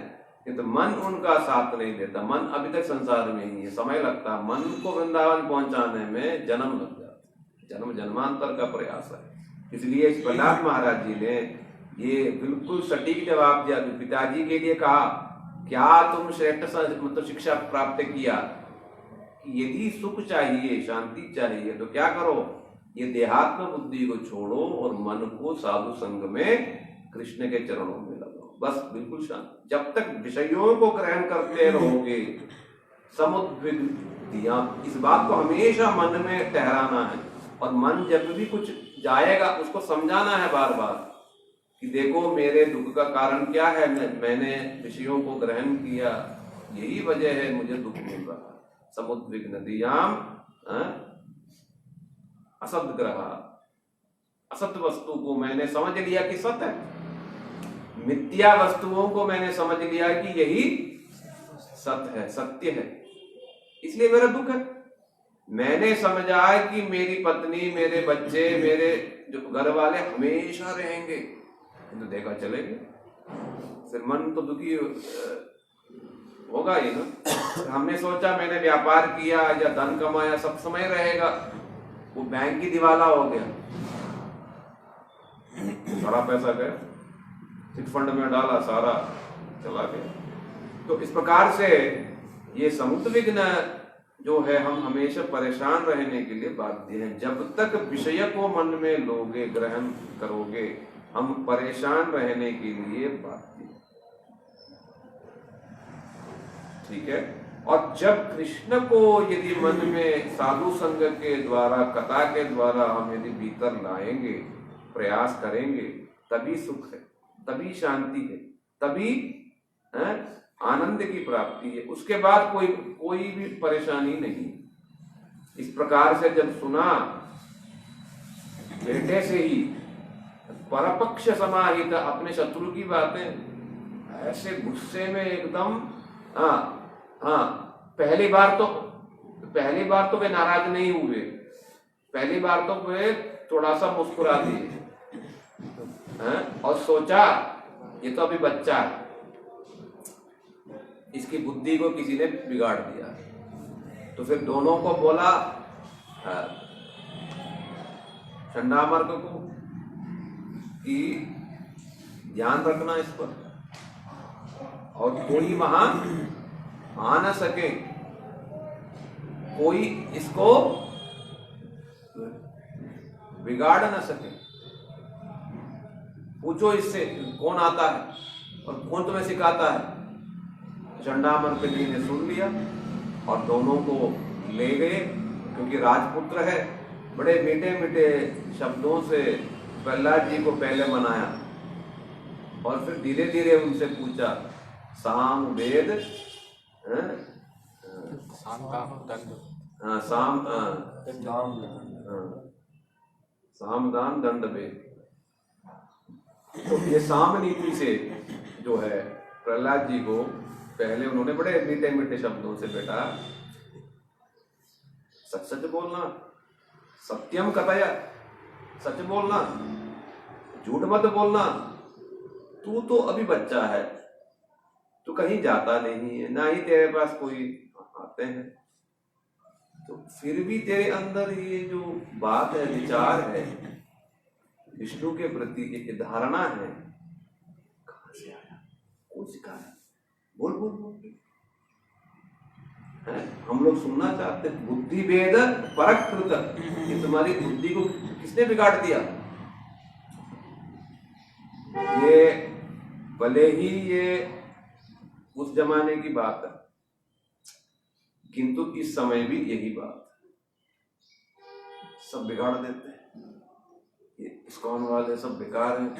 किंतु मन उनका साथ नहीं देता, मन अभी तक संसार में ही है, समय लगता है। मन को वृंदावन पहुंचाने में जन्म लग जाता है, जन्म जन्मांतर का प्रयास है। इसलिए इस प्रहलाद महाराज जी ने ये बिल्कुल सटीक जवाब दिया। पिताजी के लिए कहा, क्या तुम श्रेष्ठ मतलब शिक्षा प्राप्त किया कि यदि सुख चाहिए, शांति चाहिए तो क्या करो, ये देहात्म बुद्धि को छोड़ो और मन को साधु संग में कृष्ण के चरणों में लगाओ, बस बिल्कुल शांत। जब तक विषयों को ग्रहण करते रहोगे समुद्विग्न, इस बात को हमेशा मन में ठहराना है। और मन जब भी कुछ जाएगा उसको समझाना है बार बार कि देखो मेरे दुख का कारण क्या है, मैंने विषयों को ग्रहण किया, यही वजह है मुझे दुख मिल रहा। समुद्विग्न नदियाम असत ग्रह, असत वस्तु को मैंने समझ लिया कि सत्य है, मिथ्या वस्तुओं को मैंने समझ लिया कि यही सत्य है, सत्य है, इसलिए मेरा दुख है। मैंने समझा कि मेरी पत्नी, मेरे बच्चे, मेरे जो घर वाले हमेशा रहेंगे, तो देखा चलेंगे, फिर मन तो दुखी होगा ही ना। हमने सोचा मैंने व्यापार किया या धन कमाया सब समय रहेगा, वो बैंक की दिवाला हो गया, सारा पैसा गया, चिट फंड में डाला, सारा चला गया। तो इस प्रकार से ये समुद्विग्न जो है, हम हमेशा परेशान रहने के लिए बाध्य हैं। जब तक विषय को मन में लोगे, ग्रहण करोगे, हम परेशान रहने के लिए बाध्य हैं, ठीक है। और जब कृष्ण को यदि मन में साधु संग के द्वारा, कथा के द्वारा हम यदि भीतर लाएंगे, प्रयास करेंगे, तभी सुख है, तभी शांति है, तभी आनंद की प्राप्ति है। उसके बाद कोई भी परेशानी नहीं। इस प्रकार से जब सुना बेटे से ही परपक्ष समाहित, अपने शत्रु की बातें ऐसे गुस्से में एकदम, पहली बार तो वे नाराज नहीं हुए, पहली बार तो वे थोड़ा सा मुस्कुरा दिए और सोचा ये तो अभी बच्चा है, इसकी बुद्धि को किसी ने बिगाड़ दिया। तो फिर दोनों को बोला, चंडामार्ग को, कि ध्यान रखना इस पर, और कोई वहां आ न सके, कोई इसको बिगाड़ न सके। पूछो इससे कौन आता है और कौन तुम्हें सिखाता है। चंडामर्क जी ने सुन लिया और दोनों को ले गए, क्योंकि राजपुत्र है। बड़े मीठे मीठे शब्दों से प्रहलाद जी को पहले मनाया और फिर धीरे धीरे उनसे पूछा, साम वेद, साम दान दंड वेद। तो ये साम नीति से जो है प्रहलाद जी को पहले उन्होंने बड़े मीठे मीठे शब्दों से, बेटा सच सच बोलना, सत्यम कथय, सच बोलना, झूठ मत बोलना। तू तो अभी बच्चा है, तू कहीं जाता नहीं है, ना ही तेरे पास कोई आते हैं, तो फिर भी तेरे अंदर ये जो बात है, विचार है विष्णु के प्रति, एक धारणा है, कहां से आया, कौन सिखाया, बोल बोल बोल। हम लोग सुनना चाहते, बुद्धि भेद परक कृत, ये तुम्हारी बुद्धि को किसने बिगाड़ दिया। ये भले ही ये उस जमाने की बात है, किंतु इस समय भी यही बात सब बिगाड़ देते हैं। ये इस्कॉन वाले सब बेकार हैं,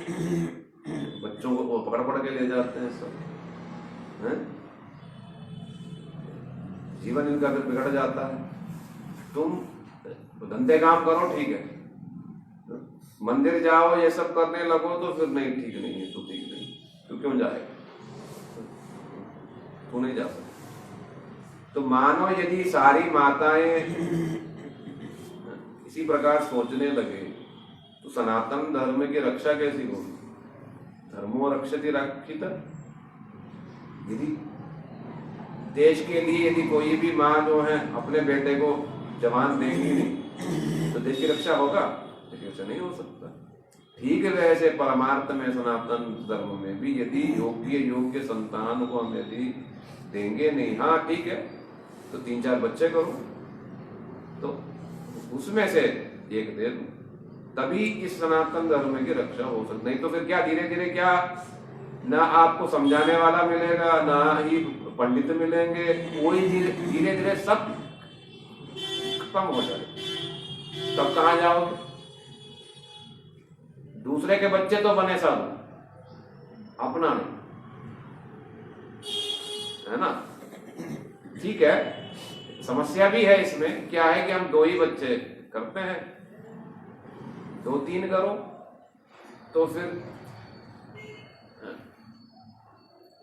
बच्चों को वो पकड़ पकड़ के ले जाते हैं सब, हैं? जीवन इनका फिर बिगड़ जाता है। तुम धंधे काम करो ठीक है, मंदिर जाओ ये सब करने लगो तो फिर नहीं, ठीक नहीं है, तो ठीक नहीं, तू क्यों जाएगा, तू नहीं जा सकता। तो मानो यदि सारी माताएं इसी प्रकार सोचने लगे तो सनातन धर्म की रक्षा कैसी होगी? धर्मो रक्षति रक्षित। यदि देश के लिए यदि कोई भी माँ जो है अपने बेटे को जवान देंगी नहीं तो देश की रक्षा होगा? ऐसा नहीं हो सकता। ठीक है, वैसे परमार्थ में सनातन धर्म में भी यदि योग्य संतान को हम यदि देंगे नहीं, हाँ ठीक है, तो 3-4 बच्चे करो, तो उसमें से एक दे दो, तभी इस सनातन धर्म की रक्षा हो सकती। नहीं तो फिर क्या, धीरे धीरे क्या, ना आपको समझाने वाला मिलेगा, ना ही पंडित मिलेंगे, कोई धीरे धीरे सब खत्म हो जाए। तब कहाँ जाओगे? दूसरे के बच्चे तो बने साधु, अपना नहीं, है ना? ठीक है, समस्या भी है इसमें। क्या है कि हम 2 ही बच्चे करते हैं, 2-3 करो तो फिर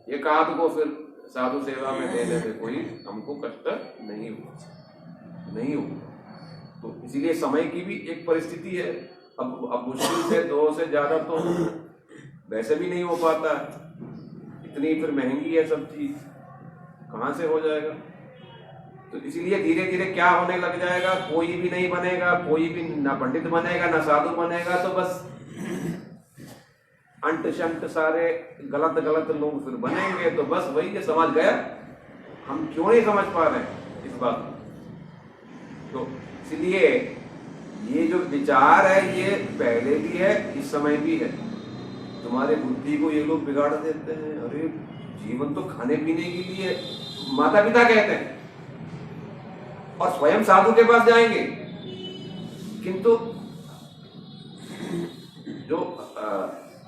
एक आध को फिर साधु सेवा में देने में कोई हमको कष्ट नहीं हो। तो इसीलिए समय की भी एक परिस्थिति है। अब मुश्किल से 2 से ज्यादा तो वैसे भी नहीं हो पाता, इतनी फिर महंगी है सब चीज, कहाँ से हो जाएगा? तो इसीलिए धीरे धीरे क्या होने लग जाएगा, कोई भी नहीं बनेगा, कोई भी ना पंडित बनेगा ना साधु बनेगा, तो बस अंट शंट सारे गलत लोग फिर बनेंगे। तो बस वही ये समझ गया, हम क्यों नहीं समझ पा रहे हैं इस बात को। तो इसलिए ये जो विचार है ये पहले भी है, इस समय भी है। तुम्हारे बुद्धि को ये लोग बिगाड़ देते हैं। अरे जीवन तो खाने पीने के लिए, माता पिता कहते हैं, और स्वयं साधु के पास जाएंगे, किंतु जो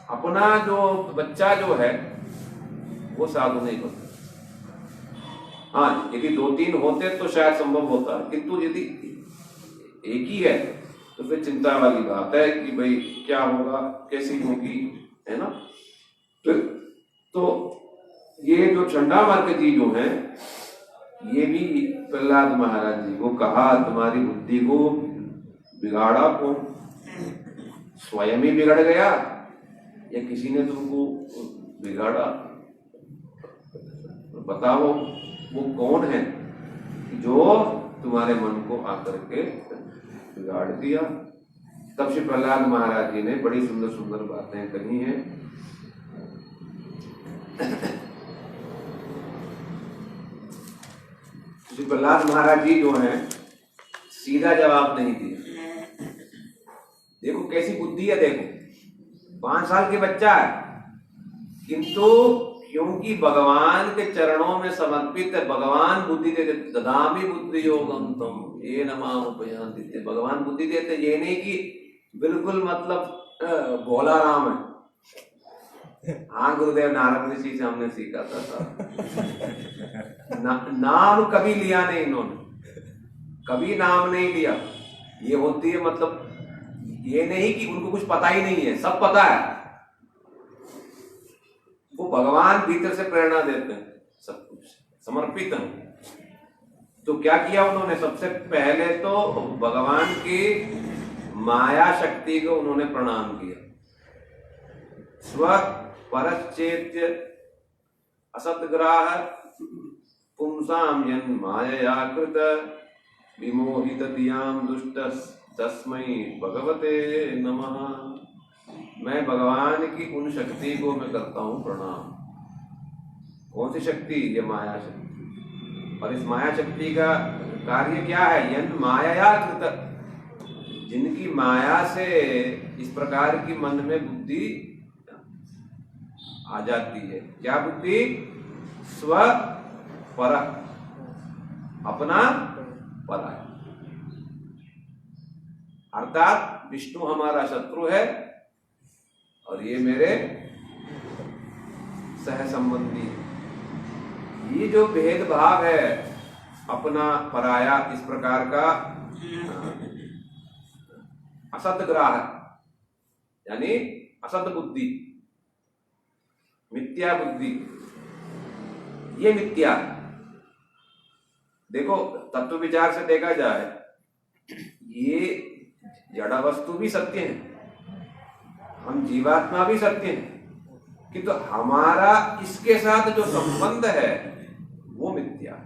अपना जो बच्चा जो है वो साधु नहीं होता। हाँ, यदि 2-3 होते तो शायद संभव होता, किंतु यदि एक ही है तो फिर चिंता वाली बात है कि भाई क्या होगा, कैसी होगी, है ना? फिर तो ये जो चंडामार्क जी जो है, ये भी प्रहलाद महाराज जी को कहा तुम्हारी बुद्धि को बिगाड़ा कौन? स्वयं ही बिगड़ गया या किसी ने तुमको बिगाड़ा? बताओ वो कौन है जो तुम्हारे मन को आकर के बिगाड़ दिया? तब श्री प्रहलाद महाराज जी ने बड़ी सुंदर सुंदर बातें कही हैं। श्री प्रहलाद महाराज जी जो हैं सीधा जवाब नहीं दिया। देखो कैसी बुद्धि है, देखो 5 साल के बच्चा है, किंतु क्योंकि भगवान के चरणों में समर्पित है, भगवान बुद्धि देते, ददामि बुद्धि योगम तम ये नमाम उपयांति। भगवान बुद्धि देते, ये नहीं कि बिल्कुल मतलब भोला राम है। हाँ, गुरुदेव नारद ऋषि से हमने सीखा था नाम कभी लिया नहीं इन्होंने, कभी नाम नहीं लिया। ये होती है मतलब ये नहीं कि उनको कुछ पता ही नहीं है, सब पता है। वो भगवान भीतर से प्रेरणा देते हैं, सब कुछ समर्पित हैं। तो क्या किया उन्होंने? सबसे पहले तो भगवान की माया शक्ति को उन्होंने प्रणाम किया। स्व परश्चेत्य असतग्राह पुंसाम यन मायया कृत विमोहित दियाम दुष्ट तस्मै भगवते नमः। मैं भगवान की उन शक्ति को मैं करता हूं प्रणाम। कौन सी शक्ति? ये माया शक्ति। और इस माया शक्ति का कार्य क्या है? यन माया कृत, जिनकी माया से इस प्रकार की मन में बुद्धि आ जाती है। क्या बुद्धि? स्व पर, अपना परा, अर्थात विष्णु हमारा शत्रु है और ये मेरे सह संबंधी। ये जो भेदभाव है अपना पराया, इस प्रकार का असत ग्राह यानी असत बुद्धि, मिथ्या बुद्धि, ये मिथ्या। देखो तत्व विचार से देखा जाए, ये जड़ वस्तु भी सत्य है, हम जीवात्मा भी सत्य हैं, किंतु हमारा इसके साथ जो संबंध है वो मिथ्या है।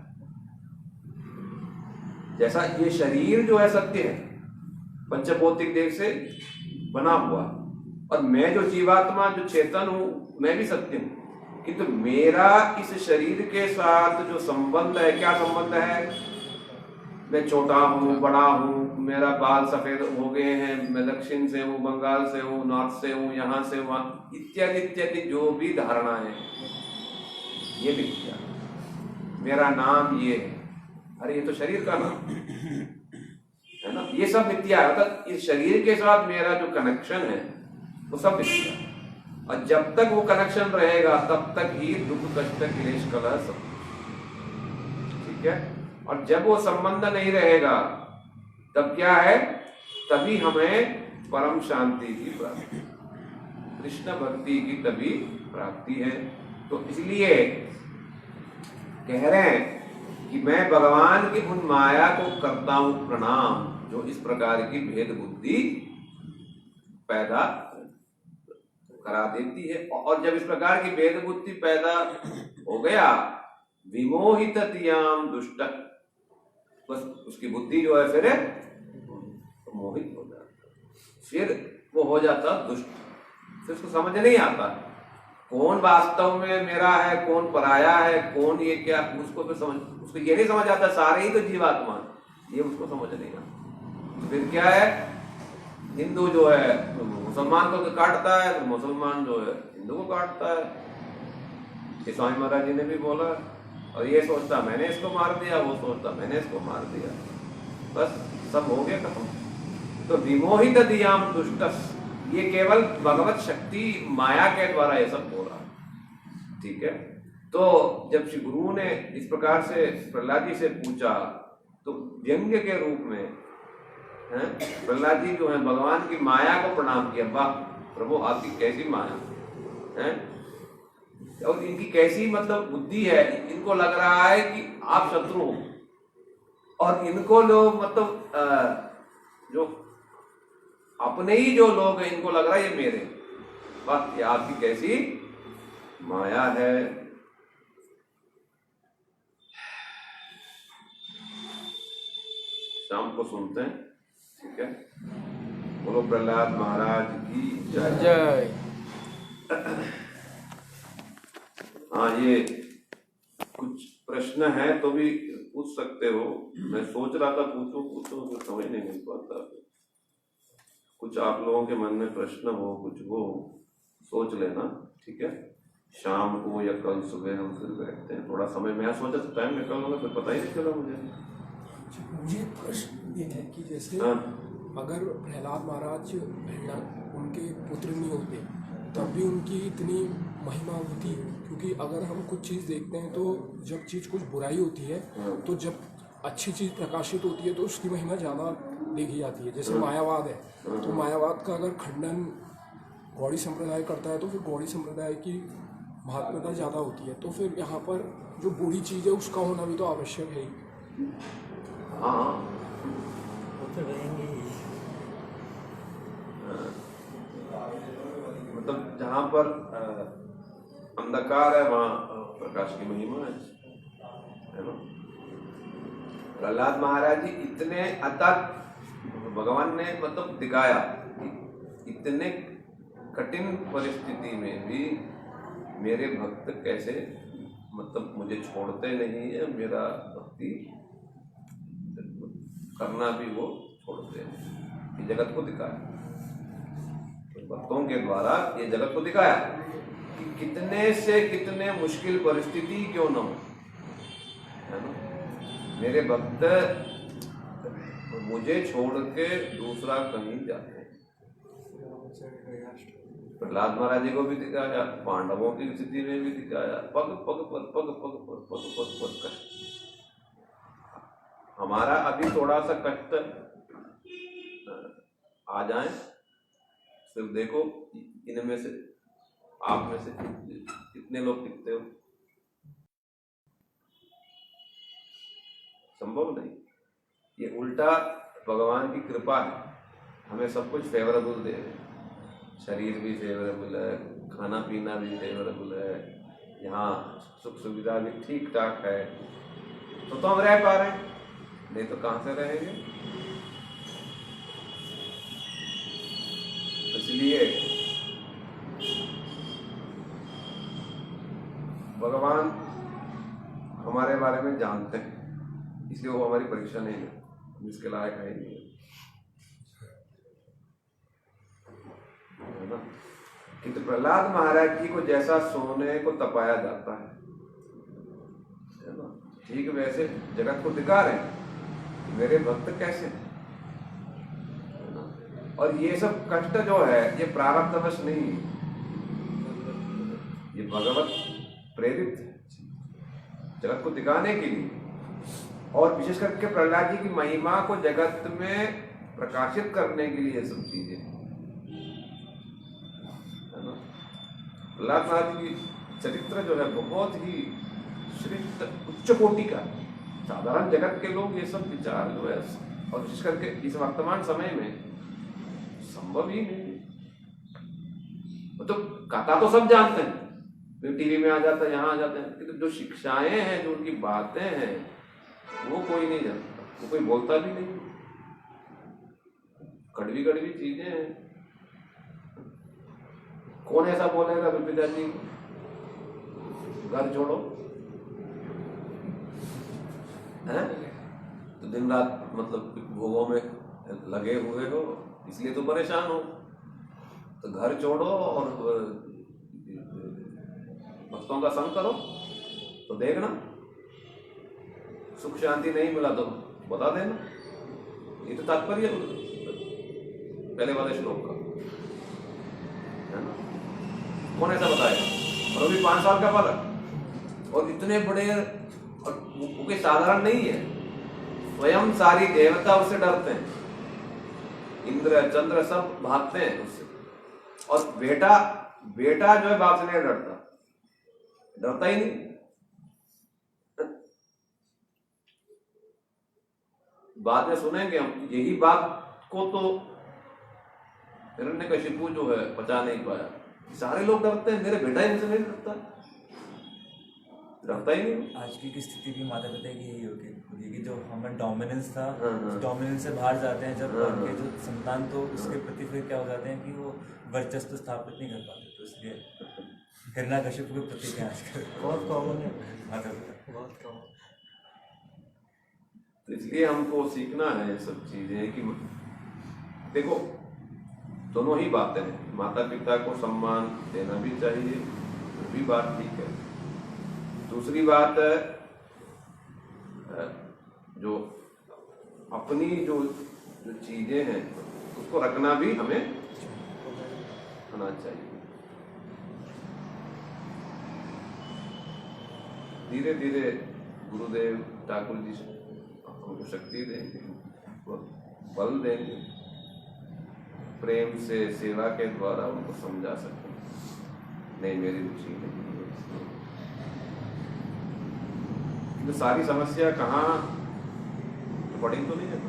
जैसा ये शरीर जो है सत्य है, पंचभौतिक देह से बना हुआ, और मैं जो जीवात्मा जो चेतन हूं मैं भी सत्य हूं, किंतु मेरा इस शरीर के साथ जो संबंध है, क्या संबंध है? मैं छोटा हूँ, बड़ा हूँ, मेरा बाल सफेद हो गए हैं, मैं दक्षिण से हूँ, बंगाल से हूँ, नॉर्थ से हूँ, यहाँ से वहाँ, इत्यादि इत्यादि जो भी धारणा है ये भी क्या, मेरा नाम ये है, अरे ये तो शरीर का नाम है ना, ये सब मिथ्या है। अर्थात इस शरीर के साथ मेरा जो कनेक्शन है वो सब मिथ्या है, और जब तक वो कनेक्शन रहेगा तब तक ही दुख कष्ट क्लेश कलह सब, ठीक है। और जब वो संबंध नहीं रहेगा तब क्या है? तभी हमें परम शांति की प्राप्ति, कृष्ण भक्ति की तभी प्राप्ति है। तो इसलिए कह रहे हैं कि मैं भगवान की उन माया को करता हूं प्रणाम जो इस प्रकार की भेद बुद्धि पैदा करा देती है। और जब इस प्रकार की भेद बुद्धि पैदा हो गया, विमोहित तियाम दुष्ट, बस उसकी बुद्धि जो है फिर मोहित हो जाता, फिर वो हो जाता दुष्ट, फिर उसको समझ नहीं आता कौन वास्तव में मेरा है, कौन पराया है, कौन ये क्या, उसको फिर समझ, उसको ये नहीं समझ आता सारे ही तो जीवात्मा, ये उसको समझ नहीं आता। फिर क्या है? हिंदू जो है मुसलमान को काटता है, तो मुसलमान जो है हिंदू को काटता है, ये स्वामी महाराज जी ने भी बोला। और ये सोचता मैंने इसको मार दिया, वो सोचता मैंने इसको मार दिया, बस सब हो गया खत्म। तो विमोहित दियाम दुष्टस, ये केवल भगवत शक्ति माया के द्वारा ये सब हो रहा है, ठीक है। तो जब श्री गुरु ने इस प्रकार से प्रहलाद जी से पूछा, तो व्यंग्य के रूप में प्रहलाद जी जो है भगवान की माया को प्रणाम किया, वाह प्रभु आपकी कैसी माया है, और इनकी कैसी मतलब बुद्धि है, इनको लग रहा है कि आप शत्रु हो, और इनको लोग मतलब जो अपने ही जो लोग हैं इनको लग रहा है ये मेरे, बस ये आपकी कैसी माया है। शाम को सुनते हैं, ठीक है। बोलो प्रहलाद महाराज की जय जय। हाँ, ये कुछ प्रश्न है तो भी पूछ सकते हो। मैं सोच रहा था पूछूं तो समझ नहीं मिल पाता। कुछ आप लोगों के मन में प्रश्न हो, कुछ हो, सोच लेना, ठीक है। शाम को या कल सुबह हम फिर बैठते हैं, थोड़ा समय। मैं सोचा तो टाइम निकल होगा, फिर पता ही नहीं चला मुझे। प्रश्न ये है कि जैसे अगर प्रहलाद महाराज उनके पुत्र नहीं होते तब भी उनकी इतनी महिमा होती, क्योंकि अगर हम कुछ चीज़ देखते हैं तो जब चीज़ कुछ बुराई होती है तो जब अच्छी चीज़ प्रकाशित होती है तो उसकी महिमा ज़्यादा देखी जाती है। जैसे मायावाद है, तो मायावाद का अगर खंडन गौड़ी संप्रदाय करता है तो फिर गौड़ी संप्रदाय की महत्वता ज़्यादा होती है। तो फिर यहाँ पर जो बुरी चीज़ है उसका होना भी तो आवश्यक है ही। हाँ, वो तो रहेंगे ही। मतलब जहाँ पर अंधकार है वहाँ प्रकाश की महिमा है ना। प्रहलाद महाराज जी इतने अतः भगवान ने मतलब दिखाया, इतने कठिन परिस्थिति में भी मेरे भक्त कैसे मतलब मुझे छोड़ते नहीं है, मेरा भक्ति करना भी वो छोड़ते हैं। ये जगत को दिखाया, भक्तों के द्वारा ये जगत को दिखाया कि कितने से कितने मुश्किल परिस्थिति क्यों न हो, है ना, मेरे भक्त मुझे छोड़ के दूसरा कहीं जाते हैं। प्रहलाद महाराज जी को भी दिखाया, पांडवों की स्थिति में भी दिखाया, पग पग पर कष्ट। हमारा अभी थोड़ा सा कष्ट आ जाए, सिर्फ देखो इनमें से, आप में से कितने लोग टिकते हो। संभव नहीं। ये उल्टा भगवान की कृपा है, हमें सब कुछ फेवरेबल दे रहे हैं। शरीर भी फेवरेबल है, खाना पीना भी फेवरेबल है, यहाँ सुख सुविधा भी ठीक ठाक है, तो हम रह पा रहे हैं, नहीं तो कहाँ से रहेंगे। इसलिए भगवान हमारे बारे में जानते हैं, इसलिए वो हमारी परीक्षा नहीं है, जिसके लायक है नहीं है ना। किंतु प्रहलाद महाराज जी को जैसा सोने को तपाया जाता है ना, ठीक वैसे जगत को दिखा रहे हैं मेरे भक्त कैसे हैं, है ना। और ये सब कष्ट जो है ये प्रारब्धवश नहीं है, ये भगवत प्रेरित है जगत को दिखाने के लिए, और विशेष करके प्रहलाद जी की महिमा को जगत में प्रकाशित करने के लिए सब चीजें, है ना। प्रहलाद महाराज की चरित्र जो है बहुत ही श्रेष्ठ उच्च कोटि का, साधारण जगत के लोग ये सब विचार जो है, और विशेष करके इस वर्तमान समय में संभव ही नहीं। तो कथा तो सब जानते हैं, टीवी में आ जाता है, यहाँ आ जाते हैं, किंतु जो शिक्षाएं हैं, जो उनकी बातें हैं, वो कोई नहीं जानता, वो कोई बोलता भी नहीं। कड़वी कड़वी चीजें हैं, कौन ऐसा बोलेगा पिताजी घर छोड़ो, है तो दिन रात मतलब भोगों में लगे हुए हो, इसलिए तो परेशान हो, तो घर छोड़ो और भक्तों का संग करो, तो देखना सुख शांति नहीं मिला तो बता देना। ये तो तात्पर्य पहले वाले श्लोक का, है ना। कौन ऐसा बताएगा, और अभी 5 साल का बालक, और इतने बड़े, और वो कोई साधारण नहीं है, स्वयं सारी देवता उससे डरते हैं, इंद्र चंद्र सब भागते हैं उससे, और बेटा जो है बाप से नहीं डरता ही नहीं। बाद में सुनेंगे हम, यही बात को तो हिरण्यकशिपु जो है पचा नहीं पाया, सारे लोग डरते हैं, मेरे बेटा ही मुझसे नहीं डरता ही नहीं। आजकल की स्थिति भी माता पिता की यही होगी कि जो हमें डोमिनेंस था, हाँ। डोमिनेंस से बाहर जाते हैं जब हाँ। उनके जो संतान, तो उसके प्रति फिर क्या हो जाते हैं कि वो वर्चस्व स्थापित नहीं कर पाते, तो इसलिए हिरण्यकशिपु के प्रति क्या आजकल बहुत कॉमन है, माता पिता बहुत कॉमन। तो इसलिए हमको सीखना है ये सब चीजें कि देखो दोनों ही बातें हैं, माता पिता को सम्मान देना भी चाहिए, वो भी बात ठीक है। दूसरी बात जो अपनी जो चीजें हैं उसको रखना भी हमें आना चाहिए। धीरे धीरे गुरुदेव ठाकुर जी हमको शक्ति देंगे, बल देंगे, प्रेम से सेवा के द्वारा उनको समझा सकते नहीं मेरी रुचि नहीं है। तो सारी समस्या कहाँ पड़ी तो नहीं है।